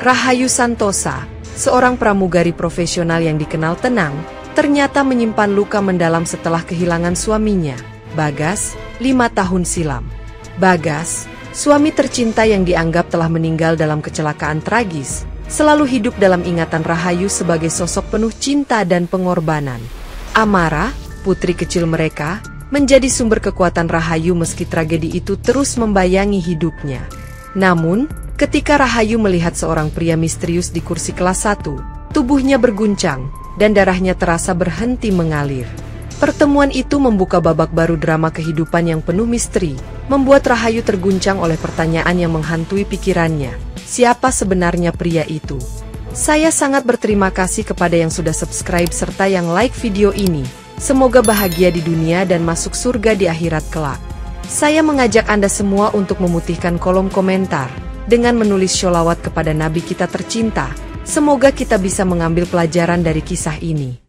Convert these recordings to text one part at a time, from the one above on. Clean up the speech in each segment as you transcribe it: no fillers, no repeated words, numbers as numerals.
Rahayu Santosa, seorang pramugari profesional yang dikenal tenang, ternyata menyimpan luka mendalam setelah kehilangan suaminya, Bagas, 5 tahun silam. Bagas, suami tercinta yang dianggap telah meninggal dalam kecelakaan tragis, selalu hidup dalam ingatan Rahayu sebagai sosok penuh cinta dan pengorbanan. Amara, putri kecil mereka, menjadi sumber kekuatan Rahayu meski tragedi itu terus membayangi hidupnya. Namun, ketika Rahayu melihat seorang pria misterius di kursi kelas 1, tubuhnya berguncang, dan darahnya terasa berhenti mengalir. Pertemuan itu membuka babak baru drama kehidupan yang penuh misteri, membuat Rahayu terguncang oleh pertanyaan yang menghantui pikirannya. Siapa sebenarnya pria itu? Saya sangat berterima kasih kepada yang sudah subscribe serta yang like video ini. Semoga bahagia di dunia dan masuk surga di akhirat kelak. Saya mengajak Anda semua untuk memutihkan kolom komentar dengan menulis sholawat kepada Nabi kita tercinta. Semoga kita bisa mengambil pelajaran dari kisah ini.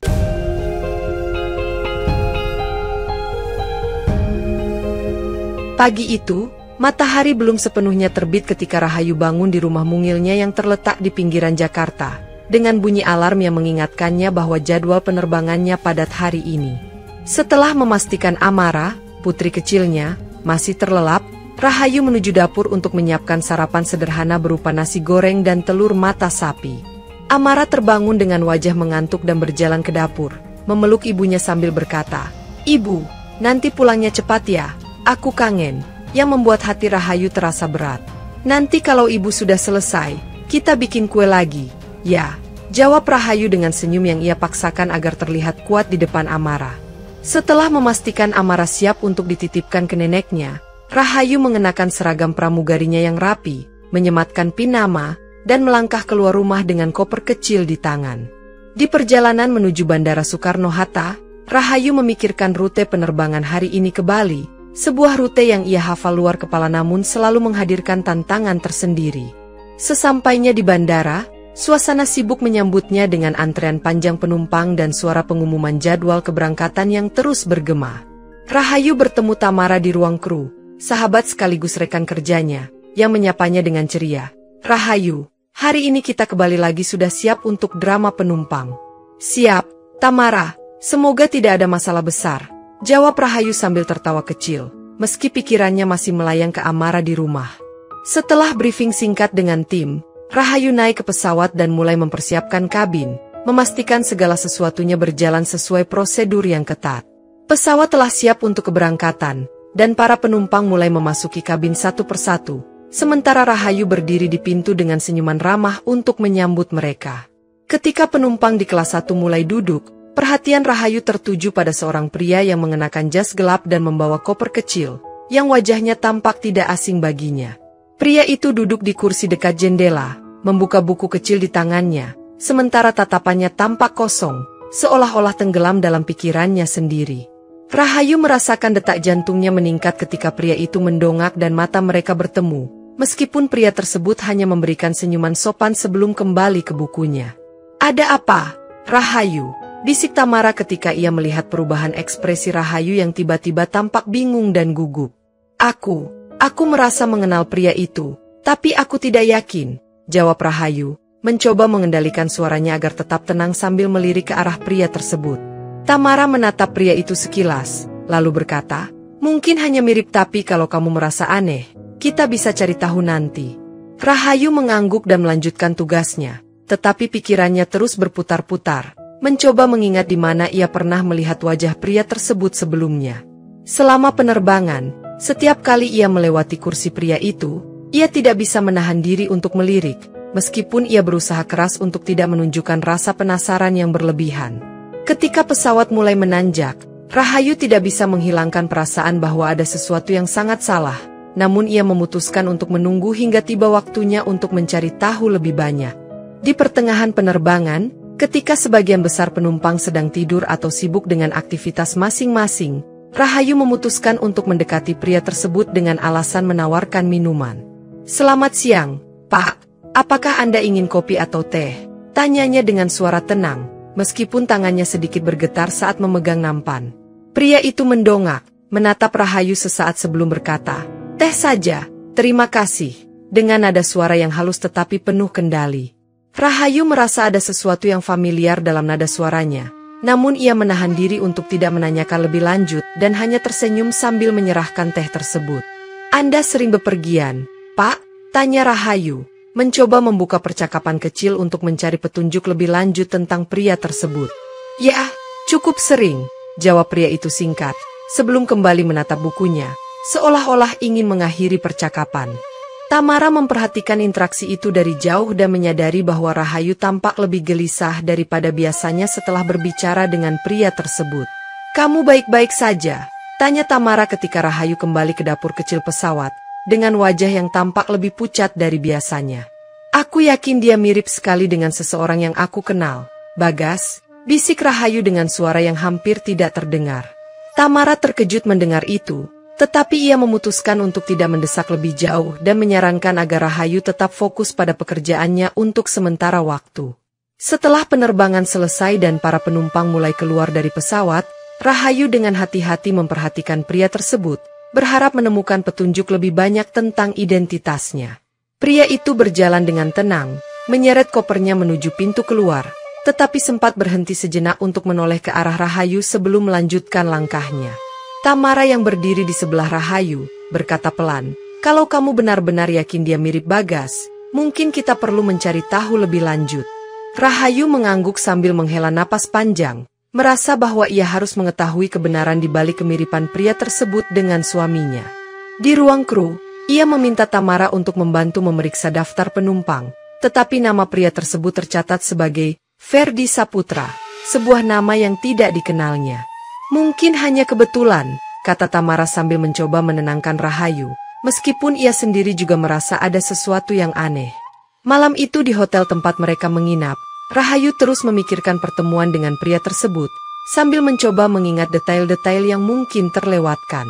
Pagi itu, matahari belum sepenuhnya terbit ketika Rahayu bangun di rumah mungilnya yang terletak di pinggiran Jakarta, dengan bunyi alarm yang mengingatkannya bahwa jadwal penerbangannya padat hari ini. Setelah memastikan Amara, putri kecilnya, masih terlelap, Rahayu menuju dapur untuk menyiapkan sarapan sederhana berupa nasi goreng dan telur mata sapi. Amara terbangun dengan wajah mengantuk dan berjalan ke dapur, memeluk ibunya sambil berkata, "Ibu, nanti pulangnya cepat ya, aku kangen," yang membuat hati Rahayu terasa berat. "Nanti kalau ibu sudah selesai, kita bikin kue lagi." "Ya," jawab Rahayu dengan senyum yang ia paksakan agar terlihat kuat di depan Amara. Setelah memastikan Amara siap untuk dititipkan ke neneknya, Rahayu mengenakan seragam pramugarinya yang rapi, menyematkan pin nama, dan melangkah keluar rumah dengan koper kecil di tangan. Di perjalanan menuju Bandara Soekarno-Hatta, Rahayu memikirkan rute penerbangan hari ini ke Bali, sebuah rute yang ia hafal luar kepala namun selalu menghadirkan tantangan tersendiri. Sesampainya di bandara, suasana sibuk menyambutnya dengan antrean panjang penumpang dan suara pengumuman jadwal keberangkatan yang terus bergema. Rahayu bertemu Tamara di ruang kru, sahabat sekaligus rekan kerjanya, yang menyapanya dengan ceria. "Rahayu, hari ini kita kembali lagi sudah siap untuk drama penumpang." "Siap, Tamara, semoga tidak ada masalah besar," jawab Rahayu sambil tertawa kecil, meski pikirannya masih melayang ke Amara di rumah. Setelah briefing singkat dengan tim, Rahayu naik ke pesawat dan mulai mempersiapkan kabin, memastikan segala sesuatunya berjalan sesuai prosedur yang ketat. Pesawat telah siap untuk keberangkatan, dan para penumpang mulai memasuki kabin satu persatu, sementara Rahayu berdiri di pintu dengan senyuman ramah untuk menyambut mereka. Ketika penumpang di kelas 1 mulai duduk, perhatian Rahayu tertuju pada seorang pria yang mengenakan jas gelap dan membawa koper kecil, yang wajahnya tampak tidak asing baginya. Pria itu duduk di kursi dekat jendela, membuka buku kecil di tangannya, sementara tatapannya tampak kosong, seolah-olah tenggelam dalam pikirannya sendiri. Rahayu merasakan detak jantungnya meningkat ketika pria itu mendongak dan mata mereka bertemu, meskipun pria tersebut hanya memberikan senyuman sopan sebelum kembali ke bukunya. "Ada apa, Rahayu?" bisik Tamara ketika ia melihat perubahan ekspresi Rahayu yang tiba-tiba tampak bingung dan gugup. Aku merasa mengenal pria itu, tapi aku tidak yakin," jawab Rahayu, mencoba mengendalikan suaranya agar tetap tenang sambil melirik ke arah pria tersebut. Tamara menatap pria itu sekilas, lalu berkata, "Mungkin hanya mirip tapi kalau kamu merasa aneh, kita bisa cari tahu nanti." Rahayu mengangguk dan melanjutkan tugasnya, tetapi pikirannya terus berputar-putar, mencoba mengingat di mana ia pernah melihat wajah pria tersebut sebelumnya. Selama penerbangan, setiap kali ia melewati kursi pria itu, ia tidak bisa menahan diri untuk melirik, meskipun ia berusaha keras untuk tidak menunjukkan rasa penasaran yang berlebihan. Ketika pesawat mulai menanjak, Rahayu tidak bisa menghilangkan perasaan bahwa ada sesuatu yang sangat salah, namun ia memutuskan untuk menunggu hingga tiba waktunya untuk mencari tahu lebih banyak. Di pertengahan penerbangan, ketika sebagian besar penumpang sedang tidur atau sibuk dengan aktivitas masing-masing, Rahayu memutuskan untuk mendekati pria tersebut dengan alasan menawarkan minuman. "Selamat siang, Pak. Apakah Anda ingin kopi atau teh?" tanyanya dengan suara tenang, meskipun tangannya sedikit bergetar saat memegang nampan. Pria itu mendongak, menatap Rahayu sesaat sebelum berkata, "Teh saja, terima kasih." dengan nada suara yang halus tetapi penuh kendali. Rahayu merasa ada sesuatu yang familiar dalam nada suaranya. Namun ia menahan diri untuk tidak menanyakan lebih lanjut dan hanya tersenyum sambil menyerahkan teh tersebut. "Anda sering bepergian, Pak?" tanya Rahayu, mencoba membuka percakapan kecil untuk mencari petunjuk lebih lanjut tentang pria tersebut. "Ya, cukup sering," jawab pria itu singkat, sebelum kembali menatap bukunya, seolah-olah ingin mengakhiri percakapan. Tamara memperhatikan interaksi itu dari jauh dan menyadari bahwa Rahayu tampak lebih gelisah daripada biasanya setelah berbicara dengan pria tersebut. "Kamu baik-baik saja?" tanya Tamara ketika Rahayu kembali ke dapur kecil pesawat, dengan wajah yang tampak lebih pucat dari biasanya. "Aku yakin dia mirip sekali dengan seseorang yang aku kenal, Bagas," bisik Rahayu dengan suara yang hampir tidak terdengar. Tamara terkejut mendengar itu. Tetapi ia memutuskan untuk tidak mendesak lebih jauh dan menyarankan agar Rahayu tetap fokus pada pekerjaannya untuk sementara waktu. Setelah penerbangan selesai dan para penumpang mulai keluar dari pesawat, Rahayu dengan hati-hati memperhatikan pria tersebut, berharap menemukan petunjuk lebih banyak tentang identitasnya. Pria itu berjalan dengan tenang, menyeret kopernya menuju pintu keluar, tetapi sempat berhenti sejenak untuk menoleh ke arah Rahayu sebelum melanjutkan langkahnya. Tamara yang berdiri di sebelah Rahayu, berkata pelan, "Kalau kamu benar-benar yakin dia mirip Bagas, mungkin kita perlu mencari tahu lebih lanjut." Rahayu mengangguk sambil menghela napas panjang, merasa bahwa ia harus mengetahui kebenaran di balik kemiripan pria tersebut dengan suaminya. Di ruang kru, ia meminta Tamara untuk membantu memeriksa daftar penumpang, tetapi nama pria tersebut tercatat sebagai Ferdi Saputra, sebuah nama yang tidak dikenalnya. "Mungkin hanya kebetulan," kata Tamara sambil mencoba menenangkan Rahayu, meskipun ia sendiri juga merasa ada sesuatu yang aneh. Malam itu di hotel tempat mereka menginap, Rahayu terus memikirkan pertemuan dengan pria tersebut, sambil mencoba mengingat detail-detail yang mungkin terlewatkan.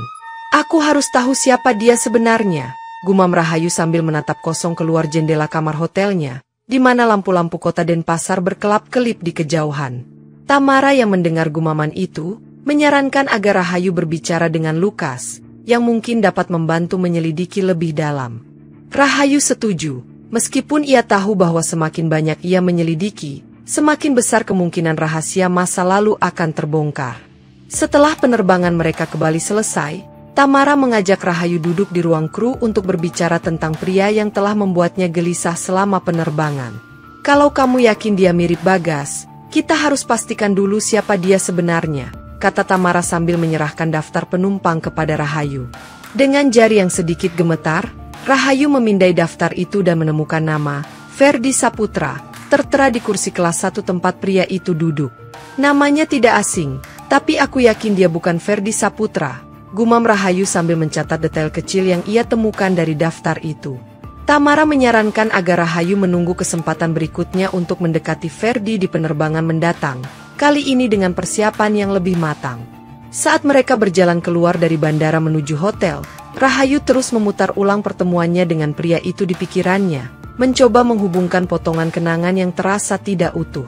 "Aku harus tahu siapa dia sebenarnya," gumam Rahayu sambil menatap kosong keluar jendela kamar hotelnya, di mana lampu-lampu kota Denpasar berkelap-kelip di kejauhan. Tamara yang mendengar gumaman itu, menyarankan agar Rahayu berbicara dengan Lukas, yang mungkin dapat membantu menyelidiki lebih dalam. Rahayu setuju, meskipun ia tahu bahwa semakin banyak ia menyelidiki, semakin besar kemungkinan rahasia masa lalu akan terbongkar. Setelah penerbangan mereka ke Bali selesai, Tamara mengajak Rahayu duduk di ruang kru untuk berbicara tentang pria yang telah membuatnya gelisah selama penerbangan. "Kalau kamu yakin dia mirip Bagas, kita harus pastikan dulu siapa dia sebenarnya," kata Tamara sambil menyerahkan daftar penumpang kepada Rahayu. Dengan jari yang sedikit gemetar, Rahayu memindai daftar itu dan menemukan nama Ferdi Saputra, tertera di kursi kelas 1 tempat pria itu duduk. "Namanya tidak asing, tapi aku yakin dia bukan Ferdi Saputra," gumam Rahayu sambil mencatat detail kecil yang ia temukan dari daftar itu. Tamara menyarankan agar Rahayu menunggu kesempatan berikutnya untuk mendekati Ferdi di penerbangan mendatang, kali ini dengan persiapan yang lebih matang. Saat mereka berjalan keluar dari bandara menuju hotel, Rahayu terus memutar ulang pertemuannya dengan pria itu di pikirannya, mencoba menghubungkan potongan kenangan yang terasa tidak utuh.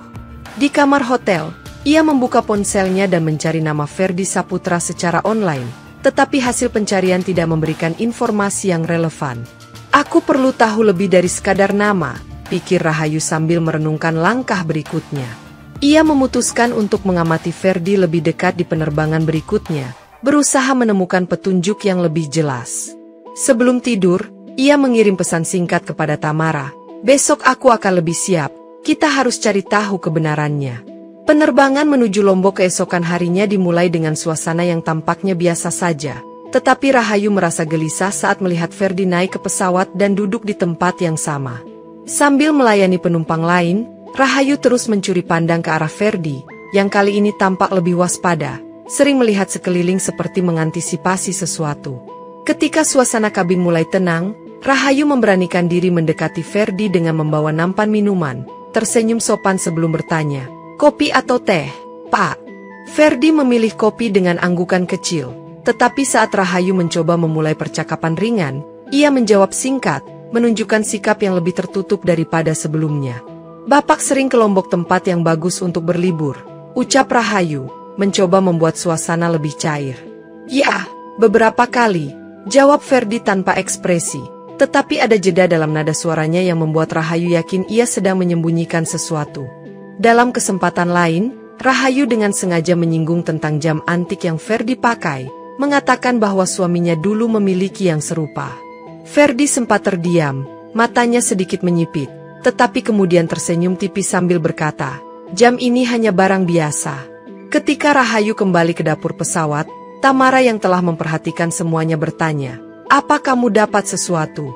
Di kamar hotel, ia membuka ponselnya dan mencari nama Ferdi Saputra secara online, tetapi hasil pencarian tidak memberikan informasi yang relevan. "Aku perlu tahu lebih dari sekadar nama," pikir Rahayu sambil merenungkan langkah berikutnya. Ia memutuskan untuk mengamati Ferdi lebih dekat di penerbangan berikutnya, berusaha menemukan petunjuk yang lebih jelas. Sebelum tidur, ia mengirim pesan singkat kepada Tamara, "Besok aku akan lebih siap, kita harus cari tahu kebenarannya." Penerbangan menuju Lombok keesokan harinya dimulai dengan suasana yang tampaknya biasa saja, tetapi Rahayu merasa gelisah saat melihat Ferdi naik ke pesawat dan duduk di tempat yang sama. Sambil melayani penumpang lain, Rahayu terus mencuri pandang ke arah Ferdi, yang kali ini tampak lebih waspada, sering melihat sekeliling seperti mengantisipasi sesuatu. Ketika suasana kabin mulai tenang, Rahayu memberanikan diri mendekati Ferdi dengan membawa nampan minuman, tersenyum sopan sebelum bertanya, "Kopi atau teh, Pak?" Ferdi memilih kopi dengan anggukan kecil, tetapi saat Rahayu mencoba memulai percakapan ringan, ia menjawab singkat, menunjukkan sikap yang lebih tertutup daripada sebelumnya. "Bapak sering ke Lombok, tempat yang bagus untuk berlibur," ucap Rahayu, mencoba membuat suasana lebih cair. "Ya, beberapa kali," jawab Ferdi tanpa ekspresi, Tetapi ada jeda dalam nada suaranya yang membuat Rahayu yakin ia sedang menyembunyikan sesuatu. Dalam kesempatan lain, Rahayu dengan sengaja menyinggung tentang jam antik yang Ferdi pakai, mengatakan bahwa suaminya dulu memiliki yang serupa. Ferdi sempat terdiam, matanya sedikit menyipit, tetapi kemudian tersenyum tipis sambil berkata, "Jam ini hanya barang biasa." Ketika Rahayu kembali ke dapur pesawat, Tamara yang telah memperhatikan semuanya bertanya, "Apa kamu dapat sesuatu?"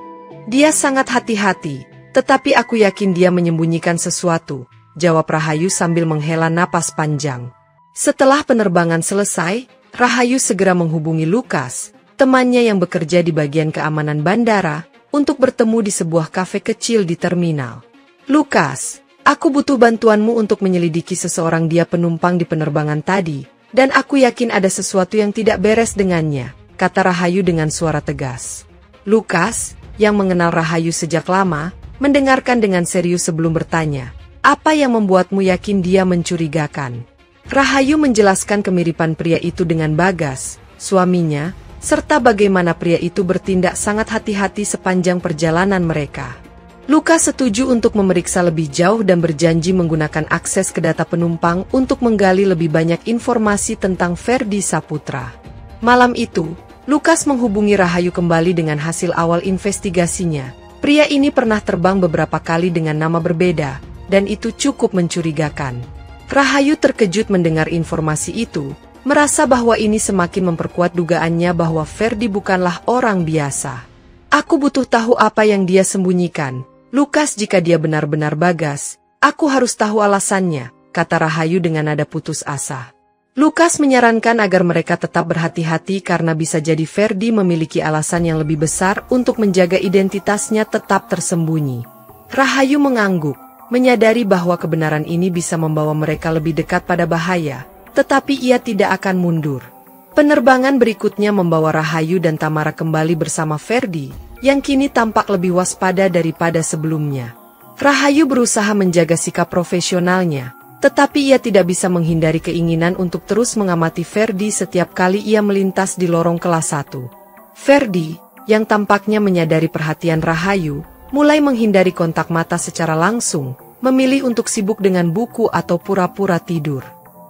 "Dia sangat hati-hati, tetapi aku yakin dia menyembunyikan sesuatu," jawab Rahayu sambil menghela napas panjang. Setelah penerbangan selesai, Rahayu segera menghubungi Lukas, temannya yang bekerja di bagian keamanan bandara, untuk bertemu di sebuah kafe kecil di terminal. "Lukas, aku butuh bantuanmu untuk menyelidiki seseorang dia penumpang di penerbangan tadi, dan aku yakin ada sesuatu yang tidak beres dengannya," kata Rahayu dengan suara tegas. Lukas, yang mengenal Rahayu sejak lama, mendengarkan dengan serius sebelum bertanya, "Apa yang membuatmu yakin dia mencurigakan?" Rahayu menjelaskan kemiripan pria itu dengan Bagas, suaminya, serta bagaimana pria itu bertindak sangat hati-hati sepanjang perjalanan mereka. Lukas setuju untuk memeriksa lebih jauh dan berjanji menggunakan akses ke data penumpang untuk menggali lebih banyak informasi tentang Ferdi Saputra. Malam itu, Lukas menghubungi Rahayu kembali dengan hasil awal investigasinya. Pria ini pernah terbang beberapa kali dengan nama berbeda, dan itu cukup mencurigakan. Rahayu terkejut mendengar informasi itu, merasa bahwa ini semakin memperkuat dugaannya bahwa Ferdi bukanlah orang biasa. "Aku butuh tahu apa yang dia sembunyikan. Lukas, jika dia benar-benar Bagas, aku harus tahu alasannya," kata Rahayu dengan nada putus asa. Lukas menyarankan agar mereka tetap berhati-hati karena bisa jadi Ferdi memiliki alasan yang lebih besar untuk menjaga identitasnya tetap tersembunyi. Rahayu mengangguk, menyadari bahwa kebenaran ini bisa membawa mereka lebih dekat pada bahaya, tetapi ia tidak akan mundur. Penerbangan berikutnya membawa Rahayu dan Tamara kembali bersama Ferdi, yang kini tampak lebih waspada daripada sebelumnya. Rahayu berusaha menjaga sikap profesionalnya, tetapi ia tidak bisa menghindari keinginan untuk terus mengamati Ferdi setiap kali ia melintas di lorong kelas 1. Ferdi, yang tampaknya menyadari perhatian Rahayu, mulai menghindari kontak mata secara langsung, memilih untuk sibuk dengan buku atau pura-pura tidur.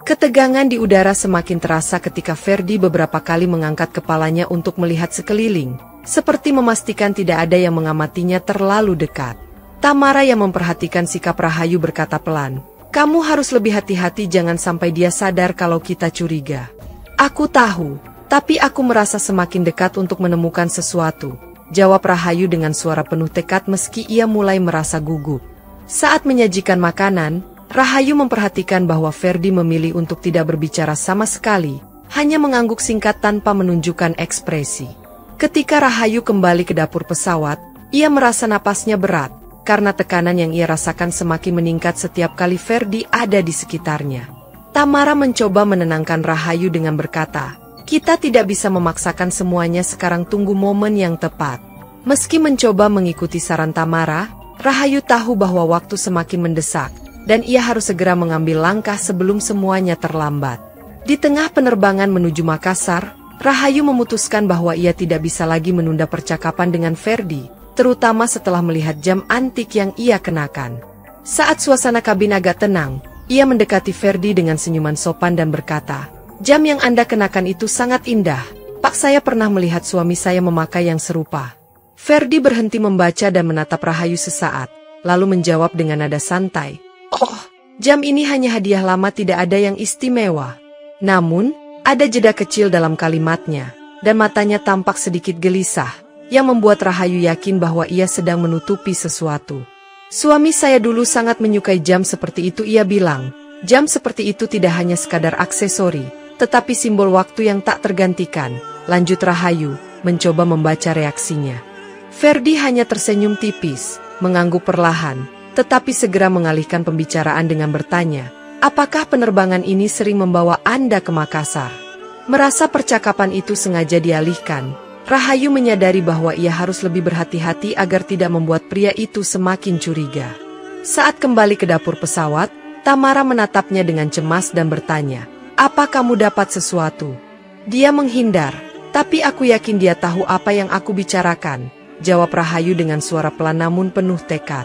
Ketegangan di udara semakin terasa ketika Ferdi beberapa kali mengangkat kepalanya untuk melihat sekeliling, seperti memastikan tidak ada yang mengamatinya terlalu dekat. Tamara yang memperhatikan sikap Rahayu berkata pelan, "Kamu harus lebih hati-hati, jangan sampai dia sadar kalau kita curiga." "Aku tahu, tapi aku merasa semakin dekat untuk menemukan sesuatu," jawab Rahayu dengan suara penuh tekad meski ia mulai merasa gugup. Saat menyajikan makanan, Rahayu memperhatikan bahwa Ferdi memilih untuk tidak berbicara sama sekali, hanya mengangguk singkat tanpa menunjukkan ekspresi. Ketika Rahayu kembali ke dapur pesawat, ia merasa napasnya berat, karena tekanan yang ia rasakan semakin meningkat setiap kali Ferdi ada di sekitarnya. Tamara mencoba menenangkan Rahayu dengan berkata, "Kita tidak bisa memaksakan semuanya sekarang, tunggu momen yang tepat." Meski mencoba mengikuti saran Tamara, Rahayu tahu bahwa waktu semakin mendesak, dan ia harus segera mengambil langkah sebelum semuanya terlambat. Di tengah penerbangan menuju Makassar, Rahayu memutuskan bahwa ia tidak bisa lagi menunda percakapan dengan Ferdi, terutama setelah melihat jam antik yang ia kenakan. Saat suasana kabin agak tenang, ia mendekati Ferdi dengan senyuman sopan dan berkata, "Jam yang Anda kenakan itu sangat indah, Pak. Saya pernah melihat suami saya memakai yang serupa." Ferdi berhenti membaca dan menatap Rahayu sesaat, lalu menjawab dengan nada santai, "Oh, jam ini hanya hadiah lama, tidak ada yang istimewa." Namun, ada jeda kecil dalam kalimatnya, dan matanya tampak sedikit gelisah, yang membuat Rahayu yakin bahwa ia sedang menutupi sesuatu. "Suami saya dulu sangat menyukai jam seperti itu," ia bilang. "Jam seperti itu tidak hanya sekadar aksesori, tetapi simbol waktu yang tak tergantikan," lanjut Rahayu, mencoba membaca reaksinya. Ferdi hanya tersenyum tipis, mengangguk perlahan, tetapi segera mengalihkan pembicaraan dengan bertanya, "Apakah penerbangan ini sering membawa Anda ke Makassar?" Merasa percakapan itu sengaja dialihkan, Rahayu menyadari bahwa ia harus lebih berhati-hati agar tidak membuat pria itu semakin curiga. Saat kembali ke dapur pesawat, Tamara menatapnya dengan cemas dan bertanya, "Apa kamu dapat sesuatu?" Dia menghindar, tapi aku yakin dia tahu apa yang aku bicarakan. jawab Rahayu dengan suara pelan namun penuh tekad.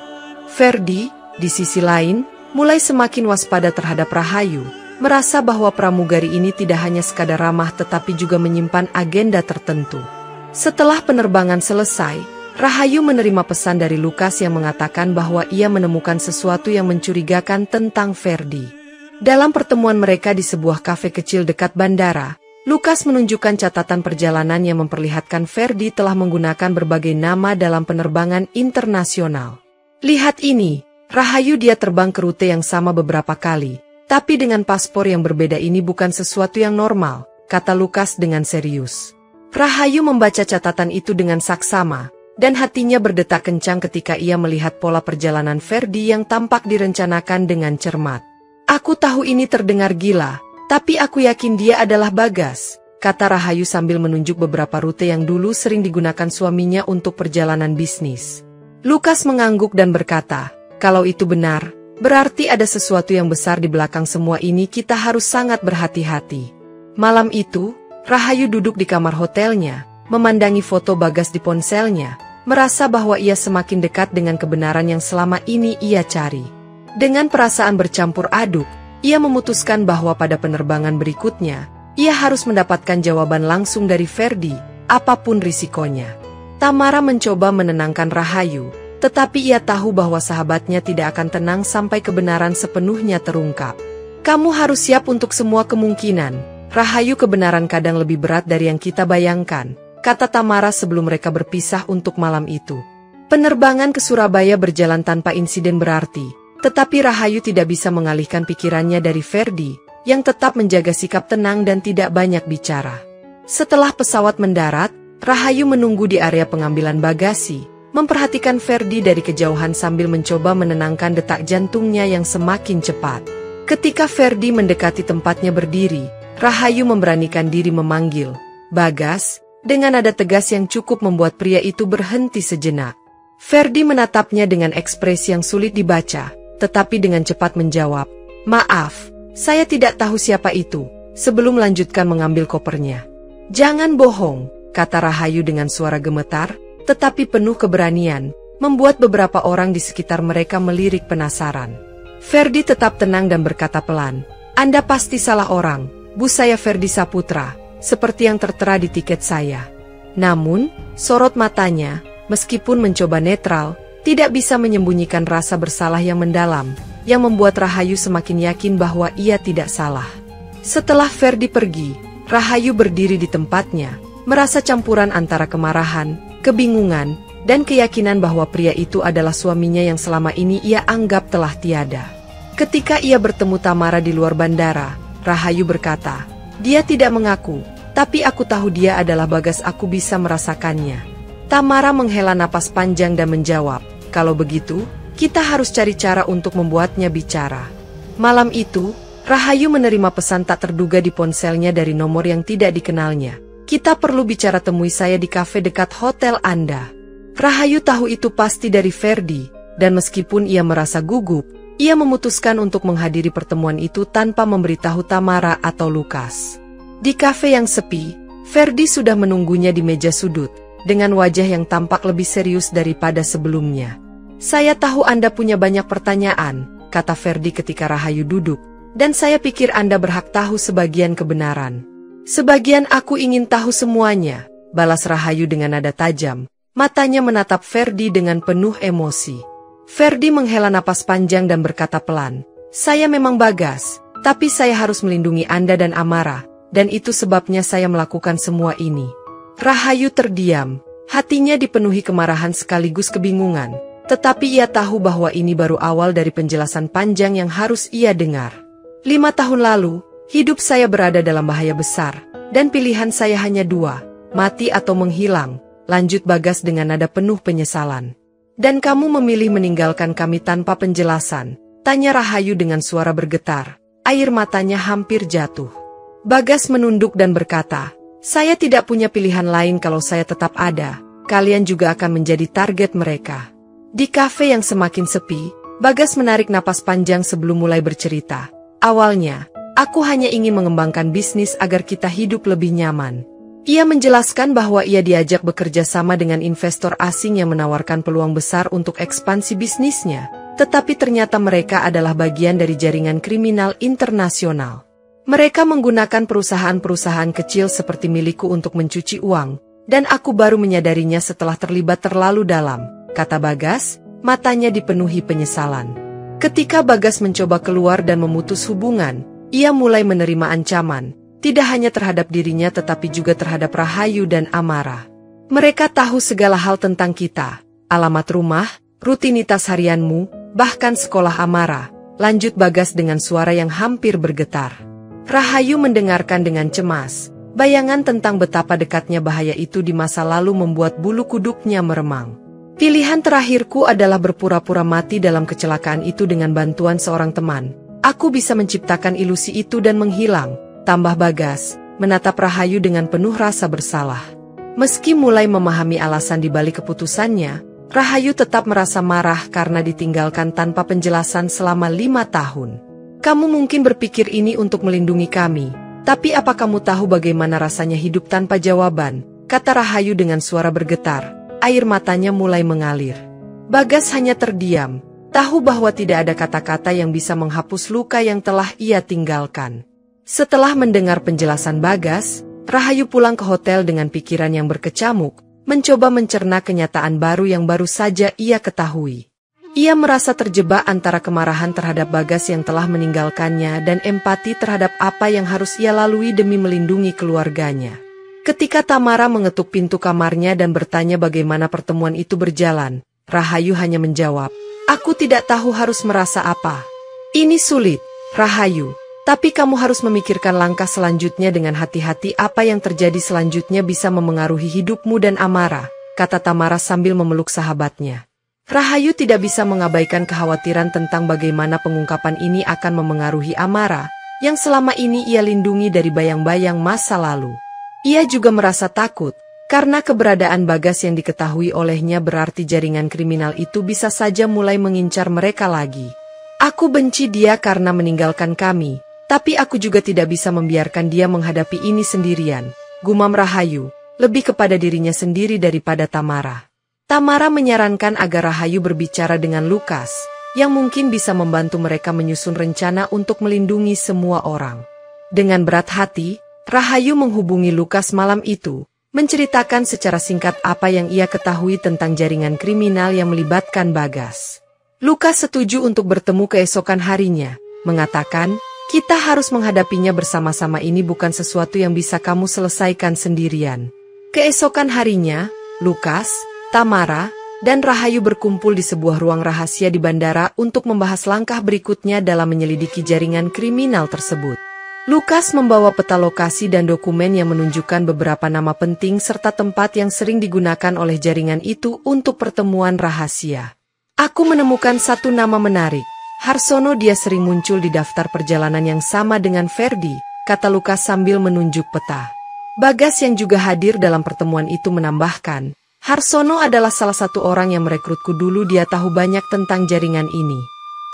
Ferdi, di sisi lain, mulai semakin waspada terhadap Rahayu, merasa bahwa pramugari ini tidak hanya sekadar ramah tetapi juga menyimpan agenda tertentu. Setelah penerbangan selesai, Rahayu menerima pesan dari Lukas yang mengatakan bahwa ia menemukan sesuatu yang mencurigakan tentang Ferdi. Dalam pertemuan mereka di sebuah kafe kecil dekat bandara, Lukas menunjukkan catatan perjalanan yang memperlihatkan Ferdi telah menggunakan berbagai nama dalam penerbangan internasional. Lihat ini, Rahayu, dia terbang ke rute yang sama beberapa kali, tapi dengan paspor yang berbeda. Ini bukan sesuatu yang normal, kata Lukas dengan serius. Rahayu membaca catatan itu dengan saksama, dan hatinya berdetak kencang ketika ia melihat pola perjalanan Ferdi yang tampak direncanakan dengan cermat. Aku tahu ini terdengar gila, tapi aku yakin dia adalah Bagas, kata Rahayu sambil menunjuk beberapa rute yang dulu sering digunakan suaminya untuk perjalanan bisnis. Lukas mengangguk dan berkata, kalau itu benar, berarti ada sesuatu yang besar di belakang semua ini. Kita harus sangat berhati-hati. Malam itu, Rahayu duduk di kamar hotelnya, memandangi foto Bagas di ponselnya, merasa bahwa ia semakin dekat dengan kebenaran yang selama ini ia cari. Dengan perasaan bercampur aduk, ia memutuskan bahwa pada penerbangan berikutnya, ia harus mendapatkan jawaban langsung dari Ferdi, apapun risikonya. Tamara mencoba menenangkan Rahayu, tetapi ia tahu bahwa sahabatnya tidak akan tenang sampai kebenaran sepenuhnya terungkap. Kamu harus siap untuk semua kemungkinan, Rahayu. Kebenaran kadang lebih berat dari yang kita bayangkan, kata Tamara sebelum mereka berpisah untuk malam itu. Penerbangan ke Surabaya berjalan tanpa insiden berarti, tetapi Rahayu tidak bisa mengalihkan pikirannya dari Ferdi, yang tetap menjaga sikap tenang dan tidak banyak bicara. Setelah pesawat mendarat, Rahayu menunggu di area pengambilan bagasi, memperhatikan Ferdi dari kejauhan sambil mencoba menenangkan detak jantungnya yang semakin cepat. Ketika Ferdi mendekati tempatnya berdiri, Rahayu memberanikan diri memanggil, "Bagas," dengan nada tegas yang cukup membuat pria itu berhenti sejenak. Ferdi menatapnya dengan ekspresi yang sulit dibaca, tetapi dengan cepat menjawab, "Maaf, saya tidak tahu siapa itu," sebelum melanjutkan mengambil kopernya. "Jangan bohong," kata Rahayu dengan suara gemetar, tetapi penuh keberanian, membuat beberapa orang di sekitar mereka melirik penasaran. Ferdi tetap tenang dan berkata pelan, "Anda pasti salah orang, Bu. Saya Ferdi Saputra, seperti yang tertera di tiket saya." Namun, sorot matanya, meskipun mencoba netral, tidak bisa menyembunyikan rasa bersalah yang mendalam, yang membuat Rahayu semakin yakin bahwa ia tidak salah. Setelah Ferdi pergi, Rahayu berdiri di tempatnya, merasa campuran antara kemarahan, kebingungan, dan keyakinan bahwa pria itu adalah suaminya yang selama ini ia anggap telah tiada. Ketika ia bertemu Tamara di luar bandara, Rahayu berkata, "Dia tidak mengaku, tapi aku tahu dia adalah Bagas. Aku bisa merasakannya." Tamara menghela napas panjang dan menjawab, "Kalau begitu, kita harus cari cara untuk membuatnya bicara." Malam itu, Rahayu menerima pesan tak terduga di ponselnya dari nomor yang tidak dikenalnya. "Kita perlu bicara, temui saya di kafe dekat hotel Anda." Rahayu tahu itu pasti dari Ferdi, dan meskipun ia merasa gugup, ia memutuskan untuk menghadiri pertemuan itu tanpa memberitahu Tamara atau Lukas. Di kafe yang sepi, Ferdi sudah menunggunya di meja sudut, dengan wajah yang tampak lebih serius daripada sebelumnya. "Saya tahu Anda punya banyak pertanyaan," kata Ferdi ketika Rahayu duduk, "dan saya pikir Anda berhak tahu sebagian kebenaran." "Sebagian aku ingin tahu semuanya," balas Rahayu dengan nada tajam, matanya menatap Ferdi dengan penuh emosi. Ferdi menghela napas panjang dan berkata pelan, "Saya memang Bagas, tapi saya harus melindungi Anda dan Amara, dan itu sebabnya saya melakukan semua ini." Rahayu terdiam, hatinya dipenuhi kemarahan sekaligus kebingungan, tetapi ia tahu bahwa ini baru awal dari penjelasan panjang yang harus ia dengar. 5 tahun lalu, hidup saya berada dalam bahaya besar, dan pilihan saya hanya 2, mati atau menghilang, lanjut Bagas dengan nada penuh penyesalan. "Dan kamu memilih meninggalkan kami tanpa penjelasan?" tanya Rahayu dengan suara bergetar, air matanya hampir jatuh. Bagas menunduk dan berkata, "Saya tidak punya pilihan lain. Kalau saya tetap ada, kalian juga akan menjadi target mereka." Di kafe yang semakin sepi, Bagas menarik napas panjang sebelum mulai bercerita. "Awalnya, aku hanya ingin mengembangkan bisnis agar kita hidup lebih nyaman. Ia menjelaskan bahwa ia diajak bekerja sama dengan investor asing yang menawarkan peluang besar untuk ekspansi bisnisnya, tetapi ternyata mereka adalah bagian dari jaringan kriminal internasional. Mereka menggunakan perusahaan-perusahaan kecil seperti milikku untuk mencuci uang, dan aku baru menyadarinya setelah terlibat terlalu dalam, kata Bagas, matanya dipenuhi penyesalan. Ketika Bagas mencoba keluar dan memutus hubungan, ia mulai menerima ancaman. Tidak hanya terhadap dirinya tetapi juga terhadap Rahayu dan Amara. Mereka tahu segala hal tentang kita, alamat rumah, rutinitas harianmu, bahkan sekolah Amara, lanjut Bagas dengan suara yang hampir bergetar. Rahayu mendengarkan dengan cemas, bayangan tentang betapa dekatnya bahaya itu di masa lalu membuat bulu kuduknya meremang. Pilihan terakhirku adalah berpura-pura mati dalam kecelakaan itu dengan bantuan seorang teman. Aku bisa menciptakan ilusi itu dan menghilang. Tambah Bagas, menatap Rahayu dengan penuh rasa bersalah. Meski mulai memahami alasan di balik keputusannya, Rahayu tetap merasa marah karena ditinggalkan tanpa penjelasan selama 5 tahun. Kamu mungkin berpikir ini untuk melindungi kami, tapi apa kamu tahu bagaimana rasanya hidup tanpa jawaban? Kata Rahayu dengan suara bergetar, air matanya mulai mengalir. Bagas hanya terdiam, tahu bahwa tidak ada kata-kata yang bisa menghapus luka yang telah ia tinggalkan. Setelah mendengar penjelasan Bagas, Rahayu pulang ke hotel dengan pikiran yang berkecamuk, mencoba mencerna kenyataan baru yang baru saja ia ketahui. Ia merasa terjebak antara kemarahan terhadap Bagas yang telah meninggalkannya dan empati terhadap apa yang harus ia lalui demi melindungi keluarganya. Ketika Tamara mengetuk pintu kamarnya dan bertanya bagaimana pertemuan itu berjalan, Rahayu hanya menjawab, "Aku tidak tahu harus merasa apa. Ini sulit, Rahayu. Tapi kamu harus memikirkan langkah selanjutnya dengan hati-hati. Apa yang terjadi selanjutnya bisa memengaruhi hidupmu dan Amara," kata Tamara sambil memeluk sahabatnya. Rahayu tidak bisa mengabaikan kekhawatiran tentang bagaimana pengungkapan ini akan memengaruhi Amara, yang selama ini ia lindungi dari bayang-bayang masa lalu. Ia juga merasa takut, karena keberadaan Bagas yang diketahui olehnya berarti jaringan kriminal itu bisa saja mulai mengincar mereka lagi. "Aku benci dia karena meninggalkan kami. Tapi aku juga tidak bisa membiarkan dia menghadapi ini sendirian," gumam Rahayu, lebih kepada dirinya sendiri daripada Tamara. Tamara menyarankan agar Rahayu berbicara dengan Lukas, yang mungkin bisa membantu mereka menyusun rencana untuk melindungi semua orang. Dengan berat hati, Rahayu menghubungi Lukas malam itu, menceritakan secara singkat apa yang ia ketahui tentang jaringan kriminal yang melibatkan Bagas. Lukas setuju untuk bertemu keesokan harinya, mengatakan, "Kita harus menghadapinya bersama-sama, ini bukan sesuatu yang bisa kamu selesaikan sendirian." Keesokan harinya, Lukas, Tamara, dan Rahayu berkumpul di sebuah ruang rahasia di bandara untuk membahas langkah berikutnya dalam menyelidiki jaringan kriminal tersebut. Lukas membawa peta lokasi dan dokumen yang menunjukkan beberapa nama penting serta tempat yang sering digunakan oleh jaringan itu untuk pertemuan rahasia. "Aku menemukan satu nama menarik. Harsono, dia sering muncul di daftar perjalanan yang sama dengan Ferdi," kata Lukas sambil menunjuk peta. Bagas yang juga hadir dalam pertemuan itu menambahkan, "Harsono adalah salah satu orang yang merekrutku dulu, dia tahu banyak tentang jaringan ini."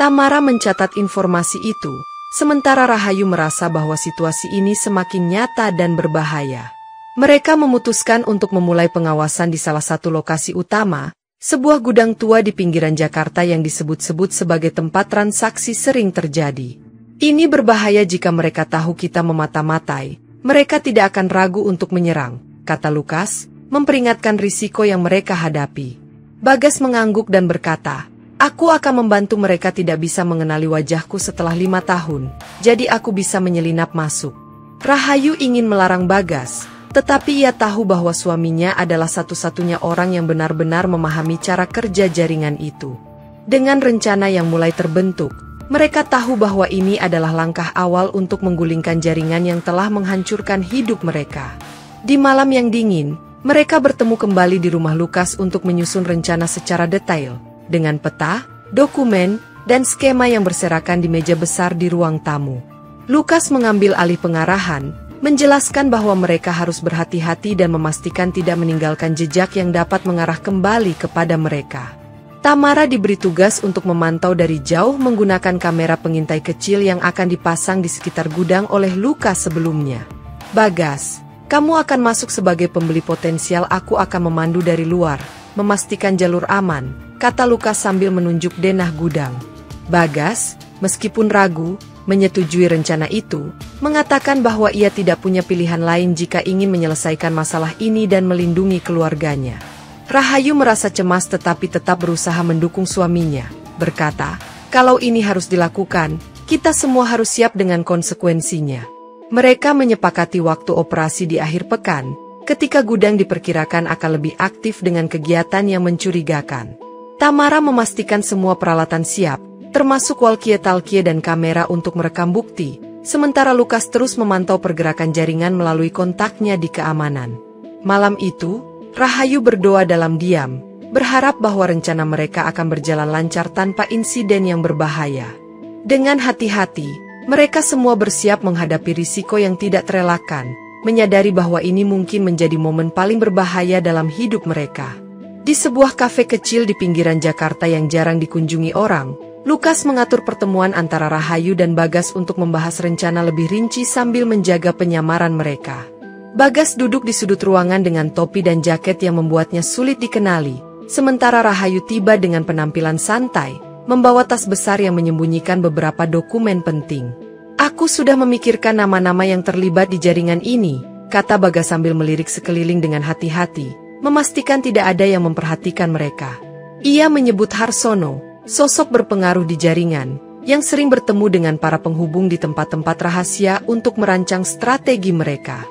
Tamara mencatat informasi itu, sementara Rahayu merasa bahwa situasi ini semakin nyata dan berbahaya. Mereka memutuskan untuk memulai pengawasan di salah satu lokasi utama, sebuah gudang tua di pinggiran Jakarta yang disebut-sebut sebagai tempat transaksi sering terjadi. "Ini berbahaya jika mereka tahu kita memata-matai. Mereka tidak akan ragu untuk menyerang," kata Lukas, memperingatkan risiko yang mereka hadapi. Bagas mengangguk dan berkata, "Aku akan membantu. Mereka tidak bisa mengenali wajahku setelah 5 tahun, jadi aku bisa menyelinap masuk." Rahayu ingin melarang Bagas, tetapi ia tahu bahwa suaminya adalah satu-satunya orang yang benar-benar memahami cara kerja jaringan itu. Dengan rencana yang mulai terbentuk, mereka tahu bahwa ini adalah langkah awal untuk menggulingkan jaringan yang telah menghancurkan hidup mereka. Di malam yang dingin, mereka bertemu kembali di rumah Lukas untuk menyusun rencana secara detail, dengan peta, dokumen, dan skema yang berserakan di meja besar di ruang tamu. Lukas mengambil alih pengarahan, menjelaskan bahwa mereka harus berhati-hati dan memastikan tidak meninggalkan jejak yang dapat mengarah kembali kepada mereka. Tamara diberi tugas untuk memantau dari jauh menggunakan kamera pengintai kecil yang akan dipasang di sekitar gudang oleh Lukas sebelumnya. "Bagas, Kamu akan masuk sebagai pembeli potensial, aku akan memandu dari luar, memastikan jalur aman, kata Lukas sambil menunjuk denah gudang. Bagas, meskipun ragu, menyetujui rencana itu, mengatakan bahwa ia tidak punya pilihan lain jika ingin menyelesaikan masalah ini dan melindungi keluarganya. Rahayu merasa cemas tetapi tetap berusaha mendukung suaminya, berkata, kalau ini harus dilakukan, kita semua harus siap dengan konsekuensinya. Mereka menyepakati waktu operasi di akhir pekan, ketika gudang diperkirakan akan lebih aktif dengan kegiatan yang mencurigakan. Tamara memastikan semua peralatan siap, termasuk walkie-talkie dan kamera untuk merekam bukti, sementara Lukas terus memantau pergerakan jaringan melalui kontaknya di keamanan. Malam itu, Rahayu berdoa dalam diam, berharap bahwa rencana mereka akan berjalan lancar tanpa insiden yang berbahaya. Dengan hati-hati, mereka semua bersiap menghadapi risiko yang tidak terelakkan, menyadari bahwa ini mungkin menjadi momen paling berbahaya dalam hidup mereka. Di sebuah kafe kecil di pinggiran Jakarta yang jarang dikunjungi orang, Lukas mengatur pertemuan antara Rahayu dan Bagas untuk membahas rencana lebih rinci sambil menjaga penyamaran mereka. Bagas duduk di sudut ruangan dengan topi dan jaket yang membuatnya sulit dikenali, sementara Rahayu tiba dengan penampilan santai, membawa tas besar yang menyembunyikan beberapa dokumen penting. Aku sudah memikirkan nama-nama yang terlibat di jaringan ini, kata Bagas sambil melirik sekeliling dengan hati-hati, memastikan tidak ada yang memperhatikan mereka. Ia menyebut Harsono, sosok berpengaruh di jaringan, yang sering bertemu dengan para penghubung di tempat-tempat rahasia untuk merancang strategi mereka.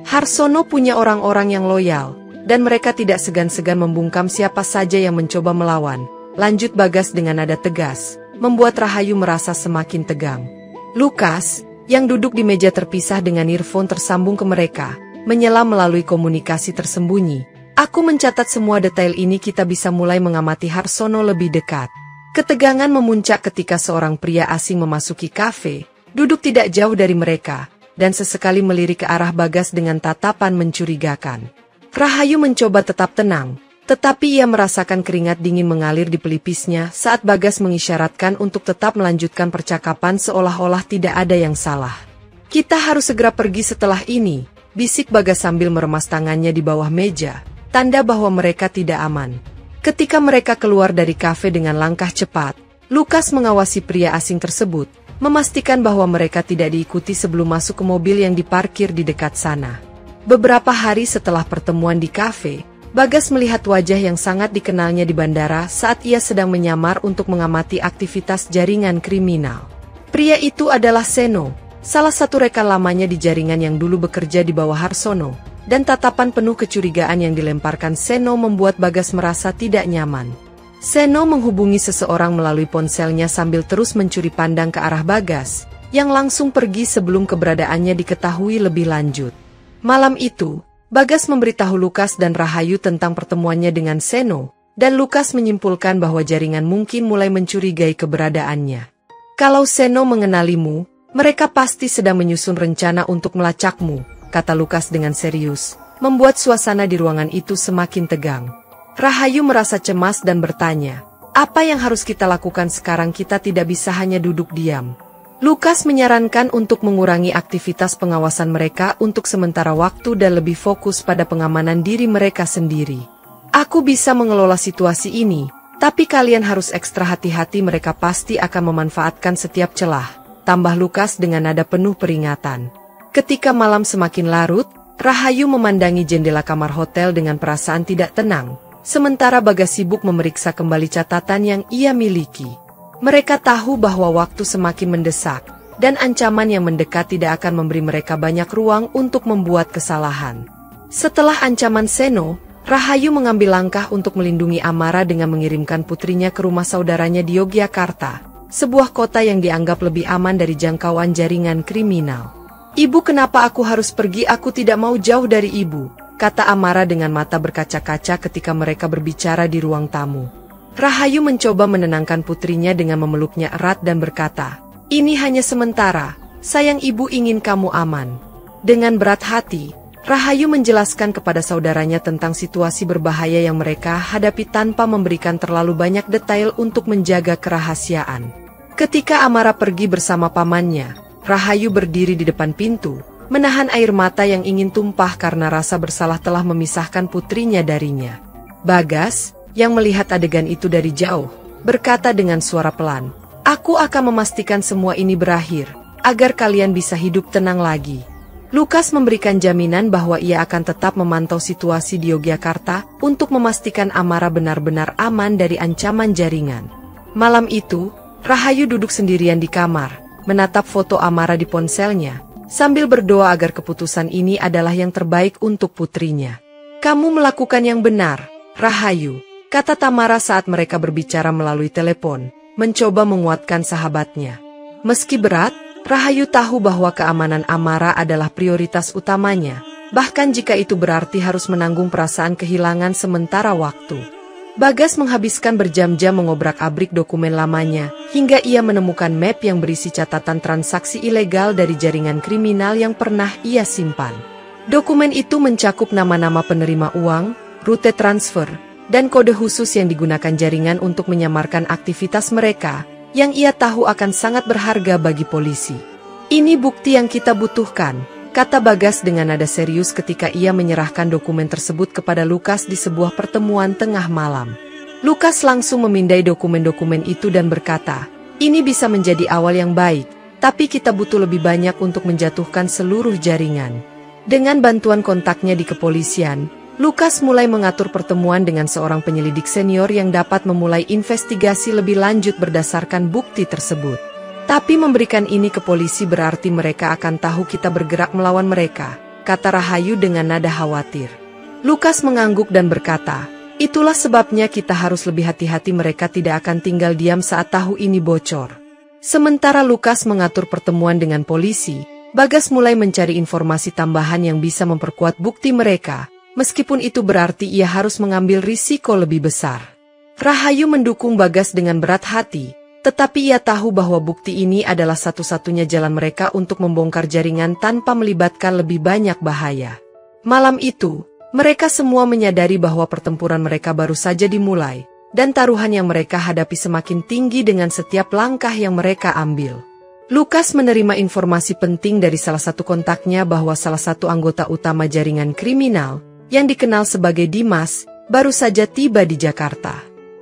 Harsono punya orang-orang yang loyal, dan mereka tidak segan-segan membungkam siapa saja yang mencoba melawan. Lanjut Bagas dengan nada tegas, membuat Rahayu merasa semakin tegang. Lukas, yang duduk di meja terpisah dengan earphone tersambung ke mereka, menyela melalui komunikasi tersembunyi. Aku mencatat semua detail ini, kita bisa mulai mengamati Harsono lebih dekat. Ketegangan memuncak ketika seorang pria asing memasuki kafe, duduk tidak jauh dari mereka, dan sesekali melirik ke arah Bagas dengan tatapan mencurigakan. Rahayu mencoba tetap tenang, tetapi ia merasakan keringat dingin mengalir di pelipisnya saat Bagas mengisyaratkan untuk tetap melanjutkan percakapan seolah-olah tidak ada yang salah. Kita harus segera pergi setelah ini, bisik Bagas sambil meremas tangannya di bawah meja, tanda bahwa mereka tidak aman. Ketika mereka keluar dari kafe dengan langkah cepat, Lukas mengawasi pria asing tersebut, memastikan bahwa mereka tidak diikuti sebelum masuk ke mobil yang diparkir di dekat sana. Beberapa hari setelah pertemuan di kafe, Bagas melihat wajah yang sangat dikenalnya di bandara saat ia sedang menyamar untuk mengamati aktivitas jaringan kriminal. Pria itu adalah Seno, salah satu rekan lamanya di jaringan yang dulu bekerja di bawah Harsono, dan tatapan penuh kecurigaan yang dilemparkan Seno membuat Bagas merasa tidak nyaman. Seno menghubungi seseorang melalui ponselnya sambil terus mencuri pandang ke arah Bagas, yang langsung pergi sebelum keberadaannya diketahui lebih lanjut. Malam itu, Bagas memberitahu Lukas dan Rahayu tentang pertemuannya dengan Seno, dan Lukas menyimpulkan bahwa jaringan mungkin mulai mencurigai keberadaannya. Kalau Seno mengenalimu, mereka pasti sedang menyusun rencana untuk melacakmu, kata Lukas dengan serius, membuat suasana di ruangan itu semakin tegang. Rahayu merasa cemas dan bertanya, apa yang harus kita lakukan sekarang? Kita tidak bisa hanya duduk diam. Lukas menyarankan untuk mengurangi aktivitas pengawasan mereka untuk sementara waktu dan lebih fokus pada pengamanan diri mereka sendiri. Aku bisa mengelola situasi ini, tapi kalian harus ekstra hati-hati, mereka pasti akan memanfaatkan setiap celah, tambah Lukas dengan nada penuh peringatan. Ketika malam semakin larut, Rahayu memandangi jendela kamar hotel dengan perasaan tidak tenang, sementara Bagas sibuk memeriksa kembali catatan yang ia miliki. Mereka tahu bahwa waktu semakin mendesak, dan ancaman yang mendekat tidak akan memberi mereka banyak ruang untuk membuat kesalahan. Setelah ancaman Seno, Rahayu mengambil langkah untuk melindungi Amara dengan mengirimkan putrinya ke rumah saudaranya di Yogyakarta, sebuah kota yang dianggap lebih aman dari jangkauan jaringan kriminal. Ibu, kenapa aku harus pergi? Aku tidak mau jauh dari ibu, kata Amara dengan mata berkaca-kaca ketika mereka berbicara di ruang tamu. Rahayu mencoba menenangkan putrinya dengan memeluknya erat dan berkata, ini hanya sementara, sayang, ibu ingin kamu aman. Dengan berat hati, Rahayu menjelaskan kepada saudaranya tentang situasi berbahaya yang mereka hadapi tanpa memberikan terlalu banyak detail untuk menjaga kerahasiaan. Ketika Amara pergi bersama pamannya, Rahayu berdiri di depan pintu, menahan air mata yang ingin tumpah karena rasa bersalah telah memisahkan putrinya darinya. Bagas, yang melihat adegan itu dari jauh, berkata dengan suara pelan, "Aku akan memastikan semua ini berakhir, agar kalian bisa hidup tenang lagi." Lukas memberikan jaminan bahwa ia akan tetap memantau situasi di Yogyakarta untuk memastikan Amara benar-benar aman dari ancaman jaringan. Malam itu, Rahayu duduk sendirian di kamar, menatap foto Amara di ponselnya, sambil berdoa agar keputusan ini adalah yang terbaik untuk putrinya. "Kamu melakukan yang benar, Rahayu," kata Tamara saat mereka berbicara melalui telepon, mencoba menguatkan sahabatnya. Meski berat, Rahayu tahu bahwa keamanan Amara adalah prioritas utamanya, bahkan jika itu berarti harus menanggung perasaan kehilangan sementara waktu. Bagas menghabiskan berjam-jam mengobrak-abrik dokumen lamanya, hingga ia menemukan map yang berisi catatan transaksi ilegal dari jaringan kriminal yang pernah ia simpan. Dokumen itu mencakup nama-nama penerima uang, rute transfer, dan kode khusus yang digunakan jaringan untuk menyamarkan aktivitas mereka, yang ia tahu akan sangat berharga bagi polisi. "Ini bukti yang kita butuhkan," kata Bagas dengan nada serius ketika ia menyerahkan dokumen tersebut kepada Lukas di sebuah pertemuan tengah malam. Lukas langsung memindai dokumen-dokumen itu dan berkata, "Ini bisa menjadi awal yang baik, tapi kita butuh lebih banyak untuk menjatuhkan seluruh jaringan." Dengan bantuan kontaknya di kepolisian, Lukas mulai mengatur pertemuan dengan seorang penyelidik senior yang dapat memulai investigasi lebih lanjut berdasarkan bukti tersebut. "Tapi memberikan ini ke polisi berarti mereka akan tahu kita bergerak melawan mereka," kata Rahayu dengan nada khawatir. Lukas mengangguk dan berkata, "Itulah sebabnya kita harus lebih hati-hati, mereka tidak akan tinggal diam saat tahu ini bocor." Sementara Lukas mengatur pertemuan dengan polisi, Bagas mulai mencari informasi tambahan yang bisa memperkuat bukti mereka, meskipun itu berarti ia harus mengambil risiko lebih besar. Rahayu mendukung Bagas dengan berat hati, tetapi ia tahu bahwa bukti ini adalah satu-satunya jalan mereka untuk membongkar jaringan tanpa melibatkan lebih banyak bahaya. Malam itu, mereka semua menyadari bahwa pertempuran mereka baru saja dimulai, dan taruhan yang mereka hadapi semakin tinggi dengan setiap langkah yang mereka ambil. Lukas menerima informasi penting dari salah satu kontaknya bahwa salah satu anggota utama jaringan kriminal, yang dikenal sebagai Dimas, baru saja tiba di Jakarta.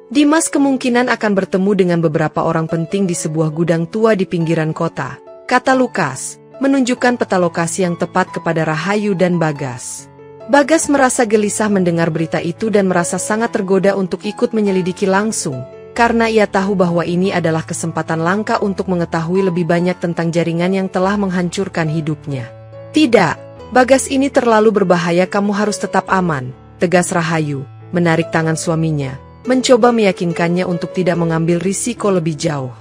Dimas kemungkinan akan bertemu dengan beberapa orang penting di sebuah gudang tua di pinggiran kota, kata Lukas, menunjukkan peta lokasi yang tepat kepada Rahayu dan Bagas. Bagas merasa gelisah mendengar berita itu dan merasa sangat tergoda untuk ikut menyelidiki langsung, karena ia tahu bahwa ini adalah kesempatan langka untuk mengetahui lebih banyak tentang jaringan yang telah menghancurkan hidupnya. "Tidak, Bagas, ini terlalu berbahaya, kamu harus tetap aman," tegas Rahayu, menarik tangan suaminya, mencoba meyakinkannya untuk tidak mengambil risiko lebih jauh.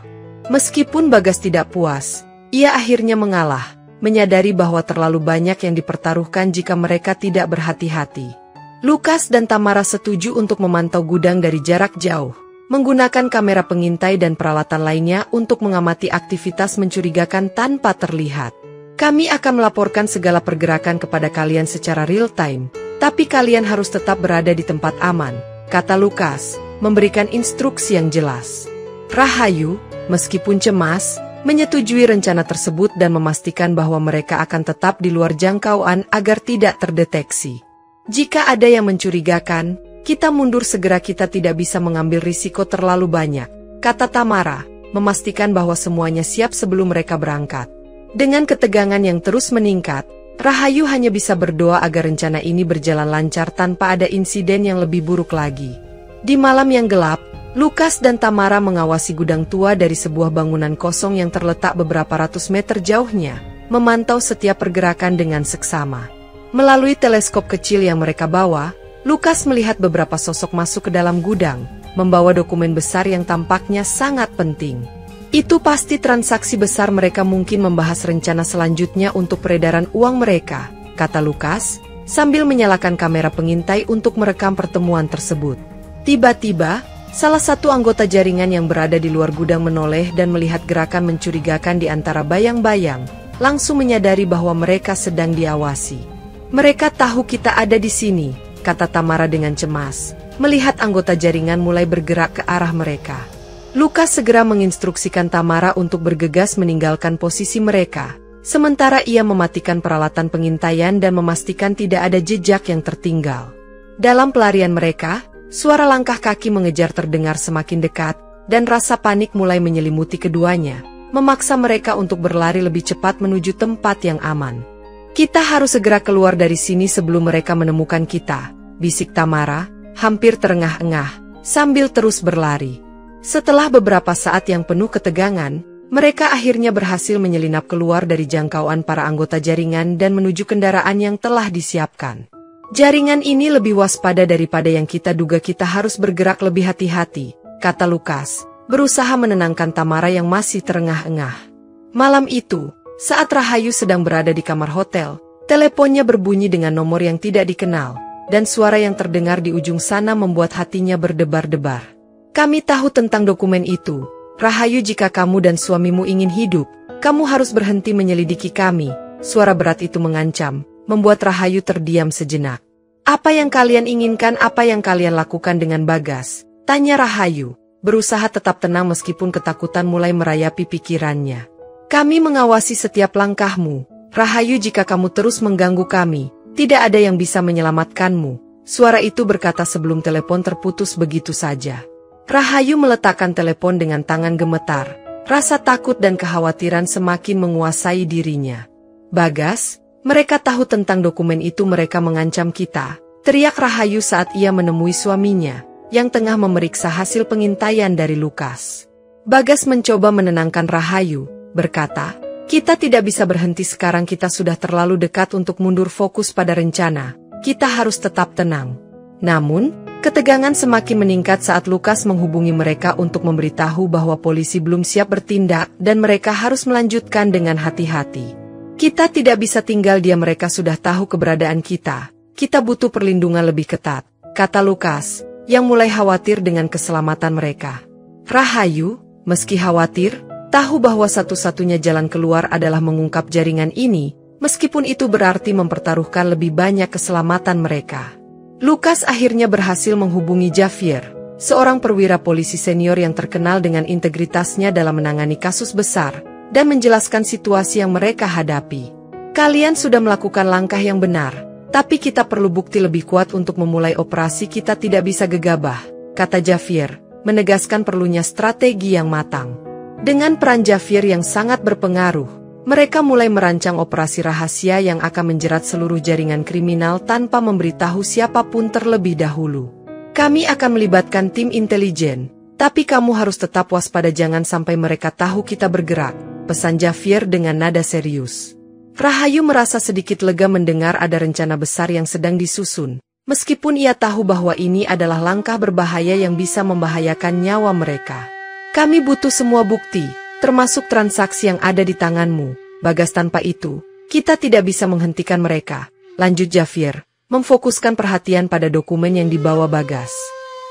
Meskipun Bagas tidak puas, ia akhirnya mengalah, menyadari bahwa terlalu banyak yang dipertaruhkan jika mereka tidak berhati-hati. Lukas dan Tamara setuju untuk memantau gudang dari jarak jauh, menggunakan kamera pengintai dan peralatan lainnya untuk mengamati aktivitas mencurigakan tanpa terlihat. "Kami akan melaporkan segala pergerakan kepada kalian secara real time, tapi kalian harus tetap berada di tempat aman," kata Lukas, memberikan instruksi yang jelas. Rahayu, meskipun cemas, menyetujui rencana tersebut dan memastikan bahwa mereka akan tetap di luar jangkauan agar tidak terdeteksi. "Jika ada yang mencurigakan, kita mundur segera, kita tidak bisa mengambil risiko terlalu banyak," kata Tamara, memastikan bahwa semuanya siap sebelum mereka berangkat. Dengan ketegangan yang terus meningkat, Rahayu hanya bisa berdoa agar rencana ini berjalan lancar tanpa ada insiden yang lebih buruk lagi. Di malam yang gelap, Lukas dan Tamara mengawasi gudang tua dari sebuah bangunan kosong yang terletak beberapa ratus meter jauhnya, memantau setiap pergerakan dengan seksama. Melalui teleskop kecil yang mereka bawa, Lukas melihat beberapa sosok masuk ke dalam gudang, membawa dokumen besar yang tampaknya sangat penting. "Itu pasti transaksi besar, mereka mungkin membahas rencana selanjutnya untuk peredaran uang mereka," kata Lukas, sambil menyalakan kamera pengintai untuk merekam pertemuan tersebut. Tiba-tiba, salah satu anggota jaringan yang berada di luar gudang menoleh dan melihat gerakan mencurigakan di antara bayang-bayang, langsung menyadari bahwa mereka sedang diawasi. "Mereka tahu kita ada di sini," kata Tamara dengan cemas, melihat anggota jaringan mulai bergerak ke arah mereka. Lukas segera menginstruksikan Tamara untuk bergegas meninggalkan posisi mereka, sementara ia mematikan peralatan pengintaian dan memastikan tidak ada jejak yang tertinggal. Dalam pelarian mereka, suara langkah kaki mengejar terdengar semakin dekat, dan rasa panik mulai menyelimuti keduanya, memaksa mereka untuk berlari lebih cepat menuju tempat yang aman. "Kita harus segera keluar dari sini sebelum mereka menemukan kita," bisik Tamara, hampir terengah-engah, sambil terus berlari. Setelah beberapa saat yang penuh ketegangan, mereka akhirnya berhasil menyelinap keluar dari jangkauan para anggota jaringan dan menuju kendaraan yang telah disiapkan. "Jaringan ini lebih waspada daripada yang kita duga, kita harus bergerak lebih hati-hati," kata Lukas, berusaha menenangkan Tamara yang masih terengah-engah. Malam itu, saat Rahayu sedang berada di kamar hotel, teleponnya berbunyi dengan nomor yang tidak dikenal, dan suara yang terdengar di ujung sana membuat hatinya berdebar-debar. "Kami tahu tentang dokumen itu, Rahayu. Jika kamu dan suamimu ingin hidup, kamu harus berhenti menyelidiki kami." Suara berat itu mengancam, membuat Rahayu terdiam sejenak. "Apa yang kalian inginkan, apa yang kalian lakukan dengan Bagas?" tanya Rahayu, berusaha tetap tenang meskipun ketakutan mulai merayapi pikirannya. "Kami mengawasi setiap langkahmu, Rahayu. Jika kamu terus mengganggu kami, tidak ada yang bisa menyelamatkanmu." Suara itu berkata sebelum telepon terputus begitu saja. Rahayu meletakkan telepon dengan tangan gemetar, rasa takut dan kekhawatiran semakin menguasai dirinya. "Bagas, mereka tahu tentang dokumen itu, mereka mengancam kita," teriak Rahayu saat ia menemui suaminya, yang tengah memeriksa hasil pengintaian dari Lukas. Bagas mencoba menenangkan Rahayu, berkata, "Kita tidak bisa berhenti sekarang, kita sudah terlalu dekat untuk mundur, fokus pada rencana, kita harus tetap tenang." Namun, ketegangan semakin meningkat saat Lukas menghubungi mereka untuk memberitahu bahwa polisi belum siap bertindak dan mereka harus melanjutkan dengan hati-hati. "Kita tidak bisa tinggal diam, mereka sudah tahu keberadaan kita. Kita butuh perlindungan lebih ketat," kata Lukas, yang mulai khawatir dengan keselamatan mereka. Rahayu, meski khawatir, tahu bahwa satu-satunya jalan keluar adalah mengungkap jaringan ini, meskipun itu berarti mempertaruhkan lebih banyak keselamatan mereka. Lukas akhirnya berhasil menghubungi Javier, seorang perwira polisi senior yang terkenal dengan integritasnya dalam menangani kasus besar, dan menjelaskan situasi yang mereka hadapi. "Kalian sudah melakukan langkah yang benar, tapi kita perlu bukti lebih kuat untuk memulai operasi, kita tidak bisa gegabah," kata Javier, menegaskan perlunya strategi yang matang. Dengan peran Javier yang sangat berpengaruh, mereka mulai merancang operasi rahasia yang akan menjerat seluruh jaringan kriminal tanpa memberitahu siapapun terlebih dahulu. "Kami akan melibatkan tim intelijen, tapi kamu harus tetap waspada, jangan sampai mereka tahu kita bergerak," pesan Javier dengan nada serius. Rahayu merasa sedikit lega mendengar ada rencana besar yang sedang disusun, meskipun ia tahu bahwa ini adalah langkah berbahaya yang bisa membahayakan nyawa mereka. "Kami butuh semua bukti, termasuk transaksi yang ada di tanganmu, Bagas. Tanpa itu, kita tidak bisa menghentikan mereka," lanjut Javier, memfokuskan perhatian pada dokumen yang dibawa Bagas.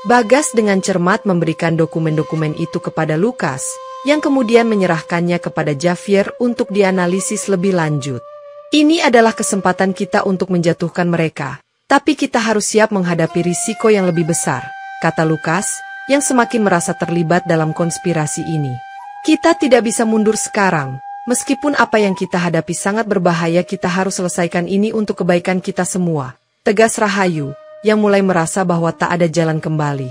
Bagas dengan cermat memberikan dokumen-dokumen itu kepada Lukas, yang kemudian menyerahkannya kepada Javier untuk dianalisis lebih lanjut. "Ini adalah kesempatan kita untuk menjatuhkan mereka, tapi kita harus siap menghadapi risiko yang lebih besar," kata Lukas, yang semakin merasa terlibat dalam konspirasi ini. "Kita tidak bisa mundur sekarang. Meskipun apa yang kita hadapi sangat berbahaya, kita harus selesaikan ini untuk kebaikan kita semua," tegas Rahayu, yang mulai merasa bahwa tak ada jalan kembali.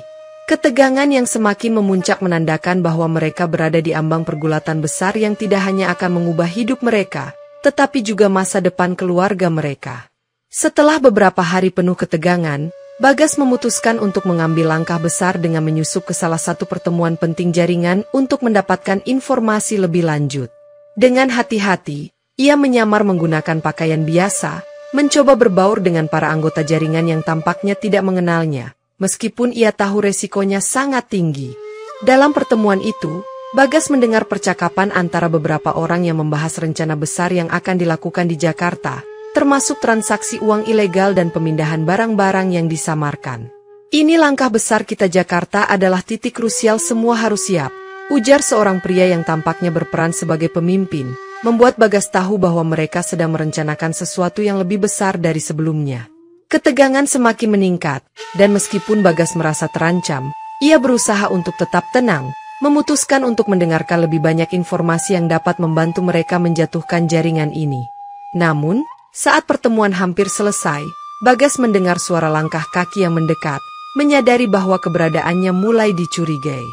Ketegangan yang semakin memuncak menandakan bahwa mereka berada di ambang pergulatan besar yang tidak hanya akan mengubah hidup mereka, tetapi juga masa depan keluarga mereka. Setelah beberapa hari penuh ketegangan, Bagas memutuskan untuk mengambil langkah besar dengan menyusup ke salah satu pertemuan penting jaringan untuk mendapatkan informasi lebih lanjut. Dengan hati-hati, ia menyamar menggunakan pakaian biasa, mencoba berbaur dengan para anggota jaringan yang tampaknya tidak mengenalnya, meskipun ia tahu resikonya sangat tinggi. Dalam pertemuan itu, Bagas mendengar percakapan antara beberapa orang yang membahas rencana besar yang akan dilakukan di Jakarta, termasuk transaksi uang ilegal dan pemindahan barang-barang yang disamarkan. "Ini langkah besar kita, Jakarta adalah titik krusial, semua harus siap," ujar seorang pria yang tampaknya berperan sebagai pemimpin, membuat Bagas tahu bahwa mereka sedang merencanakan sesuatu yang lebih besar dari sebelumnya. Ketegangan semakin meningkat, dan meskipun Bagas merasa terancam, ia berusaha untuk tetap tenang, memutuskan untuk mendengarkan lebih banyak informasi yang dapat membantu mereka menjatuhkan jaringan ini. Namun, saat pertemuan hampir selesai, Bagas mendengar suara langkah kaki yang mendekat, menyadari bahwa keberadaannya mulai dicurigai.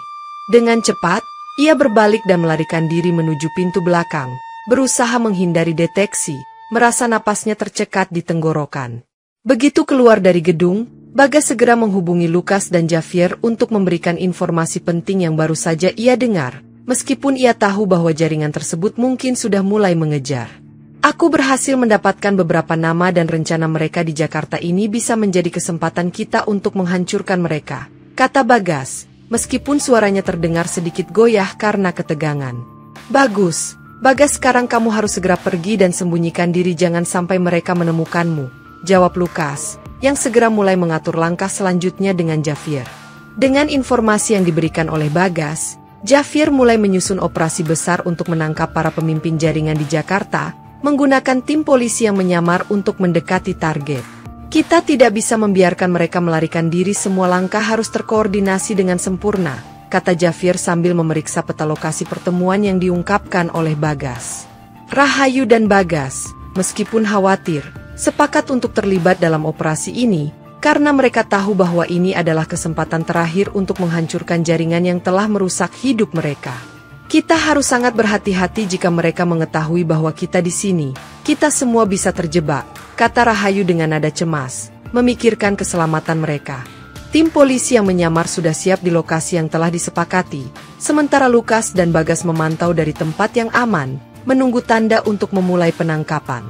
Dengan cepat, ia berbalik dan melarikan diri menuju pintu belakang, berusaha menghindari deteksi, merasa napasnya tercekat di tenggorokan. Begitu keluar dari gedung, Bagas segera menghubungi Lukas dan Javier untuk memberikan informasi penting yang baru saja ia dengar, meskipun ia tahu bahwa jaringan tersebut mungkin sudah mulai mengejar. Aku berhasil mendapatkan beberapa nama dan rencana mereka di Jakarta ini bisa menjadi kesempatan kita untuk menghancurkan mereka, kata Bagas, meskipun suaranya terdengar sedikit goyah karena ketegangan. Bagus, Bagas, sekarang kamu harus segera pergi dan sembunyikan diri, jangan sampai mereka menemukanmu, jawab Lukas, yang segera mulai mengatur langkah selanjutnya dengan Javier. Dengan informasi yang diberikan oleh Bagas, Javier mulai menyusun operasi besar untuk menangkap para pemimpin jaringan di Jakarta, menggunakan tim polisi yang menyamar untuk mendekati target. Kita tidak bisa membiarkan mereka melarikan diri, semua langkah harus terkoordinasi dengan sempurna, kata Javier sambil memeriksa peta lokasi pertemuan yang diungkapkan oleh Bagas. Rahayu dan Bagas, meskipun khawatir, sepakat untuk terlibat dalam operasi ini, karena mereka tahu bahwa ini adalah kesempatan terakhir untuk menghancurkan jaringan yang telah merusak hidup mereka. Kita harus sangat berhati-hati jika mereka mengetahui bahwa kita di sini. Kita semua bisa terjebak, kata Rahayu dengan nada cemas, memikirkan keselamatan mereka. Tim polisi yang menyamar sudah siap di lokasi yang telah disepakati, sementara Lukas dan Bagas memantau dari tempat yang aman, menunggu tanda untuk memulai penangkapan.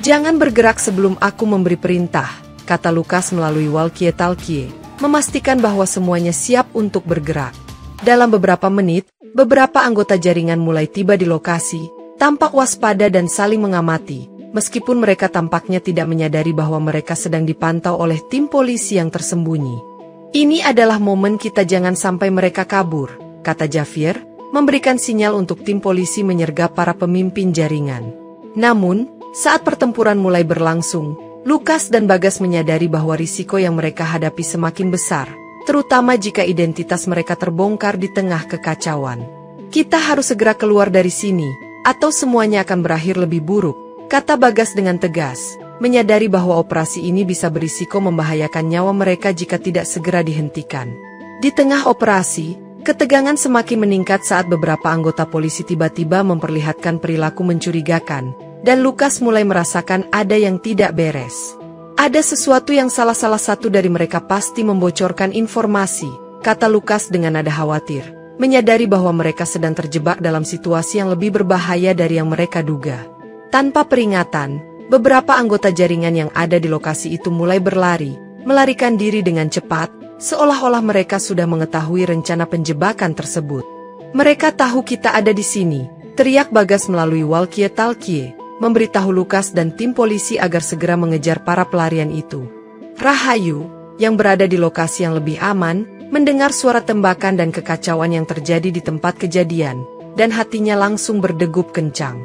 Jangan bergerak sebelum aku memberi perintah, kata Lukas melalui walkie-talkie, memastikan bahwa semuanya siap untuk bergerak. Dalam beberapa menit, beberapa anggota jaringan mulai tiba di lokasi, tampak waspada dan saling mengamati, meskipun mereka tampaknya tidak menyadari bahwa mereka sedang dipantau oleh tim polisi yang tersembunyi. Ini adalah momen kita, jangan sampai mereka kabur, kata Javier, memberikan sinyal untuk tim polisi menyergap para pemimpin jaringan. Namun, saat pertempuran mulai berlangsung, Lukas dan Bagas menyadari bahwa risiko yang mereka hadapi semakin besar, terutama jika identitas mereka terbongkar di tengah kekacauan. Kita harus segera keluar dari sini, atau semuanya akan berakhir lebih buruk, kata Bagas dengan tegas, menyadari bahwa operasi ini bisa berisiko membahayakan nyawa mereka jika tidak segera dihentikan. Di tengah operasi, ketegangan semakin meningkat saat beberapa anggota polisi tiba-tiba memperlihatkan perilaku mencurigakan, dan Lukas mulai merasakan ada yang tidak beres. Ada sesuatu yang salah satu dari mereka pasti membocorkan informasi, kata Lukas dengan nada khawatir, menyadari bahwa mereka sedang terjebak dalam situasi yang lebih berbahaya dari yang mereka duga. Tanpa peringatan, beberapa anggota jaringan yang ada di lokasi itu mulai berlari, melarikan diri dengan cepat, seolah-olah mereka sudah mengetahui rencana penjebakan tersebut. Mereka tahu kita ada di sini, teriak Bagas melalui walkie-talkie, memberitahu Lukas dan tim polisi agar segera mengejar para pelarian itu. Rahayu, yang berada di lokasi yang lebih aman, mendengar suara tembakan dan kekacauan yang terjadi di tempat kejadian, dan hatinya langsung berdegup kencang.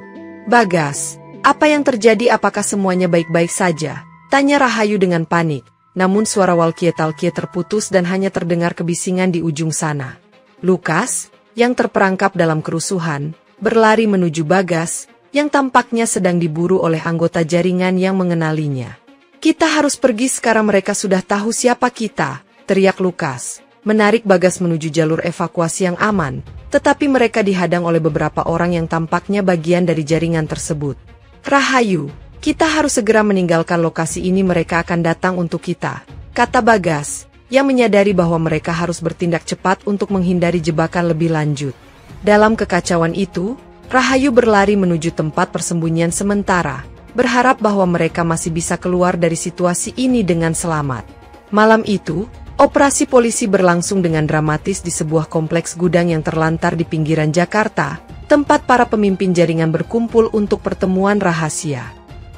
Bagas, apa yang terjadi, apakah semuanya baik-baik saja? Tanya Rahayu dengan panik, namun suara walkie-talkie terputus dan hanya terdengar kebisingan di ujung sana. Lukas, yang terperangkap dalam kerusuhan, berlari menuju Bagas, yang tampaknya sedang diburu oleh anggota jaringan yang mengenalinya. Kita harus pergi sekarang, mereka sudah tahu siapa kita, teriak Lukas, menarik Bagas menuju jalur evakuasi yang aman, tetapi mereka dihadang oleh beberapa orang yang tampaknya bagian dari jaringan tersebut. Rahayu, kita harus segera meninggalkan lokasi ini, mereka akan datang untuk kita, kata Bagas, yang menyadari bahwa mereka harus bertindak cepat untuk menghindari jebakan lebih lanjut. Dalam kekacauan itu, Rahayu berlari menuju tempat persembunyian sementara, berharap bahwa mereka masih bisa keluar dari situasi ini dengan selamat. Malam itu, operasi polisi berlangsung dengan dramatis di sebuah kompleks gudang yang terlantar di pinggiran Jakarta, tempat para pemimpin jaringan berkumpul untuk pertemuan rahasia.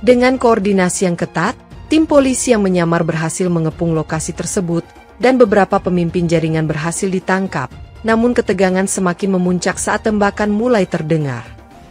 Dengan koordinasi yang ketat, tim polisi yang menyamar berhasil mengepung lokasi tersebut, dan beberapa pemimpin jaringan berhasil ditangkap. Namun ketegangan semakin memuncak saat tembakan mulai terdengar.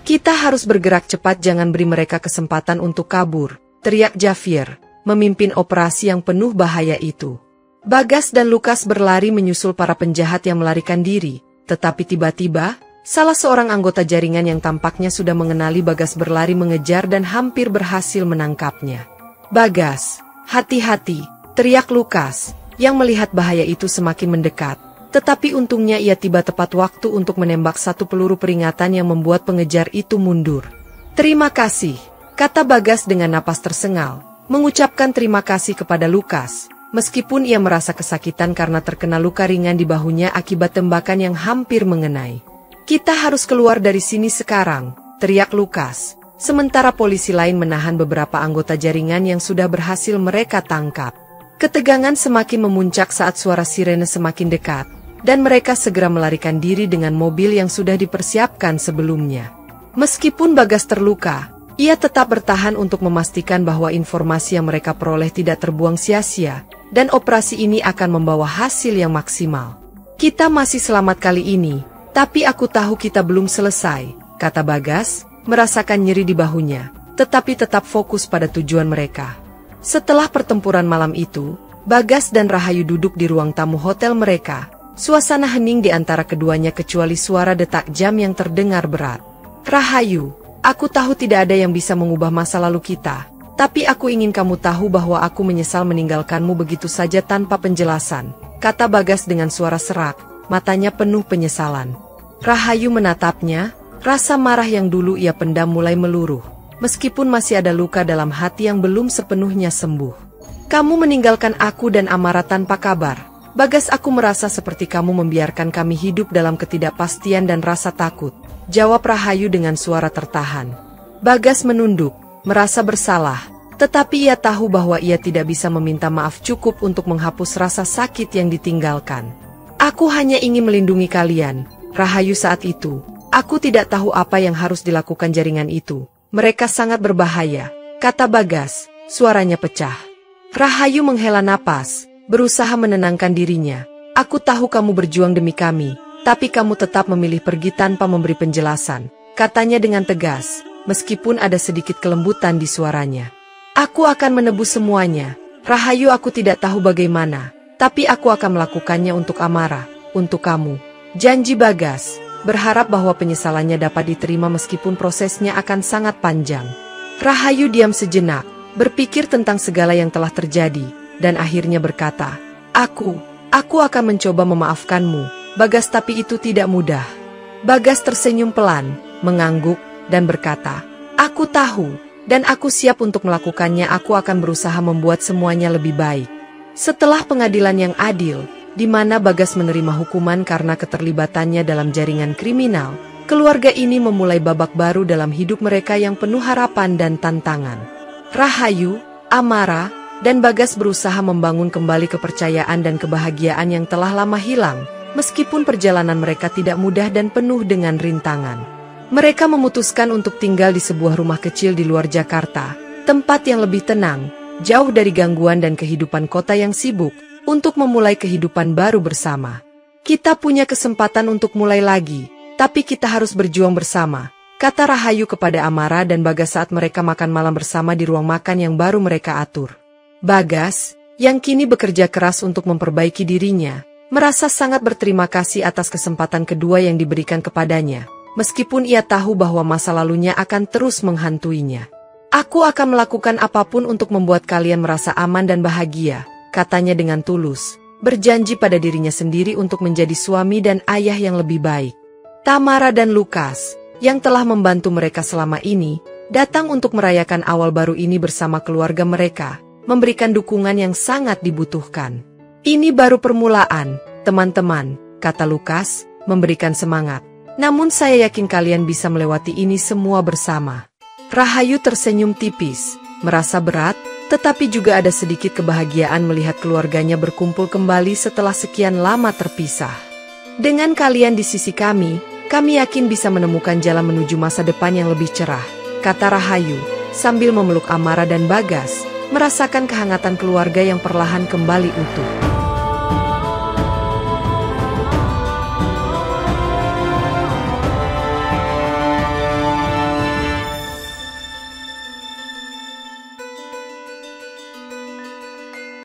Kita harus bergerak cepat, jangan beri mereka kesempatan untuk kabur, teriak Javier, memimpin operasi yang penuh bahaya itu. Bagas dan Lukas berlari menyusul para penjahat yang melarikan diri, Tetapi tiba-tiba, salah seorang anggota jaringan yang tampaknya sudah mengenali Bagas berlari mengejar dan hampir berhasil menangkapnya. "Bagas, hati-hati!" teriak Lukas, yang melihat bahaya itu semakin mendekat. Tetapi untungnya ia tiba tepat waktu untuk menembak satu peluru peringatan yang membuat pengejar itu mundur. "Terima kasih," kata Bagas dengan napas tersengal, mengucapkan terima kasih kepada Lukas, meskipun ia merasa kesakitan karena terkena luka ringan di bahunya akibat tembakan yang hampir mengenai. "Kita harus keluar dari sini sekarang," teriak Lukas, sementara polisi lain menahan beberapa anggota jaringan yang sudah berhasil mereka tangkap. Ketegangan semakin memuncak saat suara sirene semakin dekat, dan mereka segera melarikan diri dengan mobil yang sudah dipersiapkan sebelumnya. Meskipun Bagas terluka, ia tetap bertahan untuk memastikan bahwa informasi yang mereka peroleh tidak terbuang sia-sia, dan operasi ini akan membawa hasil yang maksimal. "Kita masih selamat kali ini, tapi aku tahu kita belum selesai," kata Bagas, merasakan nyeri di bahunya, tetapi tetap fokus pada tujuan mereka. Setelah pertempuran malam itu, Bagas dan Rahayu duduk di ruang tamu hotel mereka. Suasana hening di antara keduanya kecuali suara detak jam yang terdengar berat. "Rahayu, aku tahu tidak ada yang bisa mengubah masa lalu kita, tapi aku ingin kamu tahu bahwa aku menyesal meninggalkanmu begitu saja tanpa penjelasan," kata Bagas dengan suara serak, matanya penuh penyesalan. Rahayu menatapnya, rasa marah yang dulu ia pendam mulai meluruh, meskipun masih ada luka dalam hati yang belum sepenuhnya sembuh. "Kamu meninggalkan aku dan Amara tanpa kabar. Bagas, aku merasa seperti kamu membiarkan kami hidup dalam ketidakpastian dan rasa takut," jawab Rahayu dengan suara tertahan. Bagas menunduk, merasa bersalah, tetapi ia tahu bahwa ia tidak bisa meminta maaf cukup untuk menghapus rasa sakit yang ditinggalkan. "Aku hanya ingin melindungi kalian, Rahayu saat itu. Aku tidak tahu apa yang harus dilakukan jaringan itu. Mereka sangat berbahaya," kata Bagas, suaranya pecah. Rahayu menghela napas, berusaha menenangkan dirinya. "Aku tahu kamu berjuang demi kami, tapi kamu tetap memilih pergi tanpa memberi penjelasan," katanya dengan tegas, meskipun ada sedikit kelembutan di suaranya. "Aku akan menebus semuanya, Rahayu. Aku tidak tahu bagaimana, tapi aku akan melakukannya untuk Amara, untuk kamu," janji Bagas, berharap bahwa penyesalannya dapat diterima meskipun prosesnya akan sangat panjang. Rahayu diam sejenak, berpikir tentang segala yang telah terjadi, dan akhirnya berkata, Aku akan mencoba memaafkanmu, Bagas, tapi itu tidak mudah." Bagas tersenyum pelan, mengangguk, dan berkata, "Aku tahu, dan aku siap untuk melakukannya. Aku akan berusaha membuat semuanya lebih baik." Setelah pengadilan yang adil, di mana Bagas menerima hukuman karena keterlibatannya dalam jaringan kriminal, keluarga ini memulai babak baru dalam hidup mereka yang penuh harapan dan tantangan. Rahayu, Amara, dan Bagas berusaha membangun kembali kepercayaan dan kebahagiaan yang telah lama hilang, meskipun perjalanan mereka tidak mudah dan penuh dengan rintangan. Mereka memutuskan untuk tinggal di sebuah rumah kecil di luar Jakarta, tempat yang lebih tenang, jauh dari gangguan dan kehidupan kota yang sibuk, untuk memulai kehidupan baru bersama. "Kita punya kesempatan untuk mulai lagi, tapi kita harus berjuang bersama," kata Rahayu kepada Amara dan Bagas saat mereka makan malam bersama di ruang makan yang baru mereka atur. Bagas, yang kini bekerja keras untuk memperbaiki dirinya, merasa sangat berterima kasih atas kesempatan kedua yang diberikan kepadanya, meskipun ia tahu bahwa masa lalunya akan terus menghantuinya. "Aku akan melakukan apapun untuk membuat kalian merasa aman dan bahagia," katanya dengan tulus, berjanji pada dirinya sendiri untuk menjadi suami dan ayah yang lebih baik. Tamara dan Lukas, yang telah membantu mereka selama ini, datang untuk merayakan awal baru ini bersama keluarga mereka, memberikan dukungan yang sangat dibutuhkan. "Ini baru permulaan, teman-teman," kata Lukas, memberikan semangat. "Namun saya yakin kalian bisa melewati ini semua bersama." Rahayu tersenyum tipis, merasa berat, tetapi juga ada sedikit kebahagiaan melihat keluarganya berkumpul kembali setelah sekian lama terpisah. "Dengan kalian di sisi kami yakin bisa menemukan jalan menuju masa depan yang lebih cerah," kata Rahayu, sambil memeluk Amara dan Bagas, merasakan kehangatan keluarga yang perlahan kembali utuh.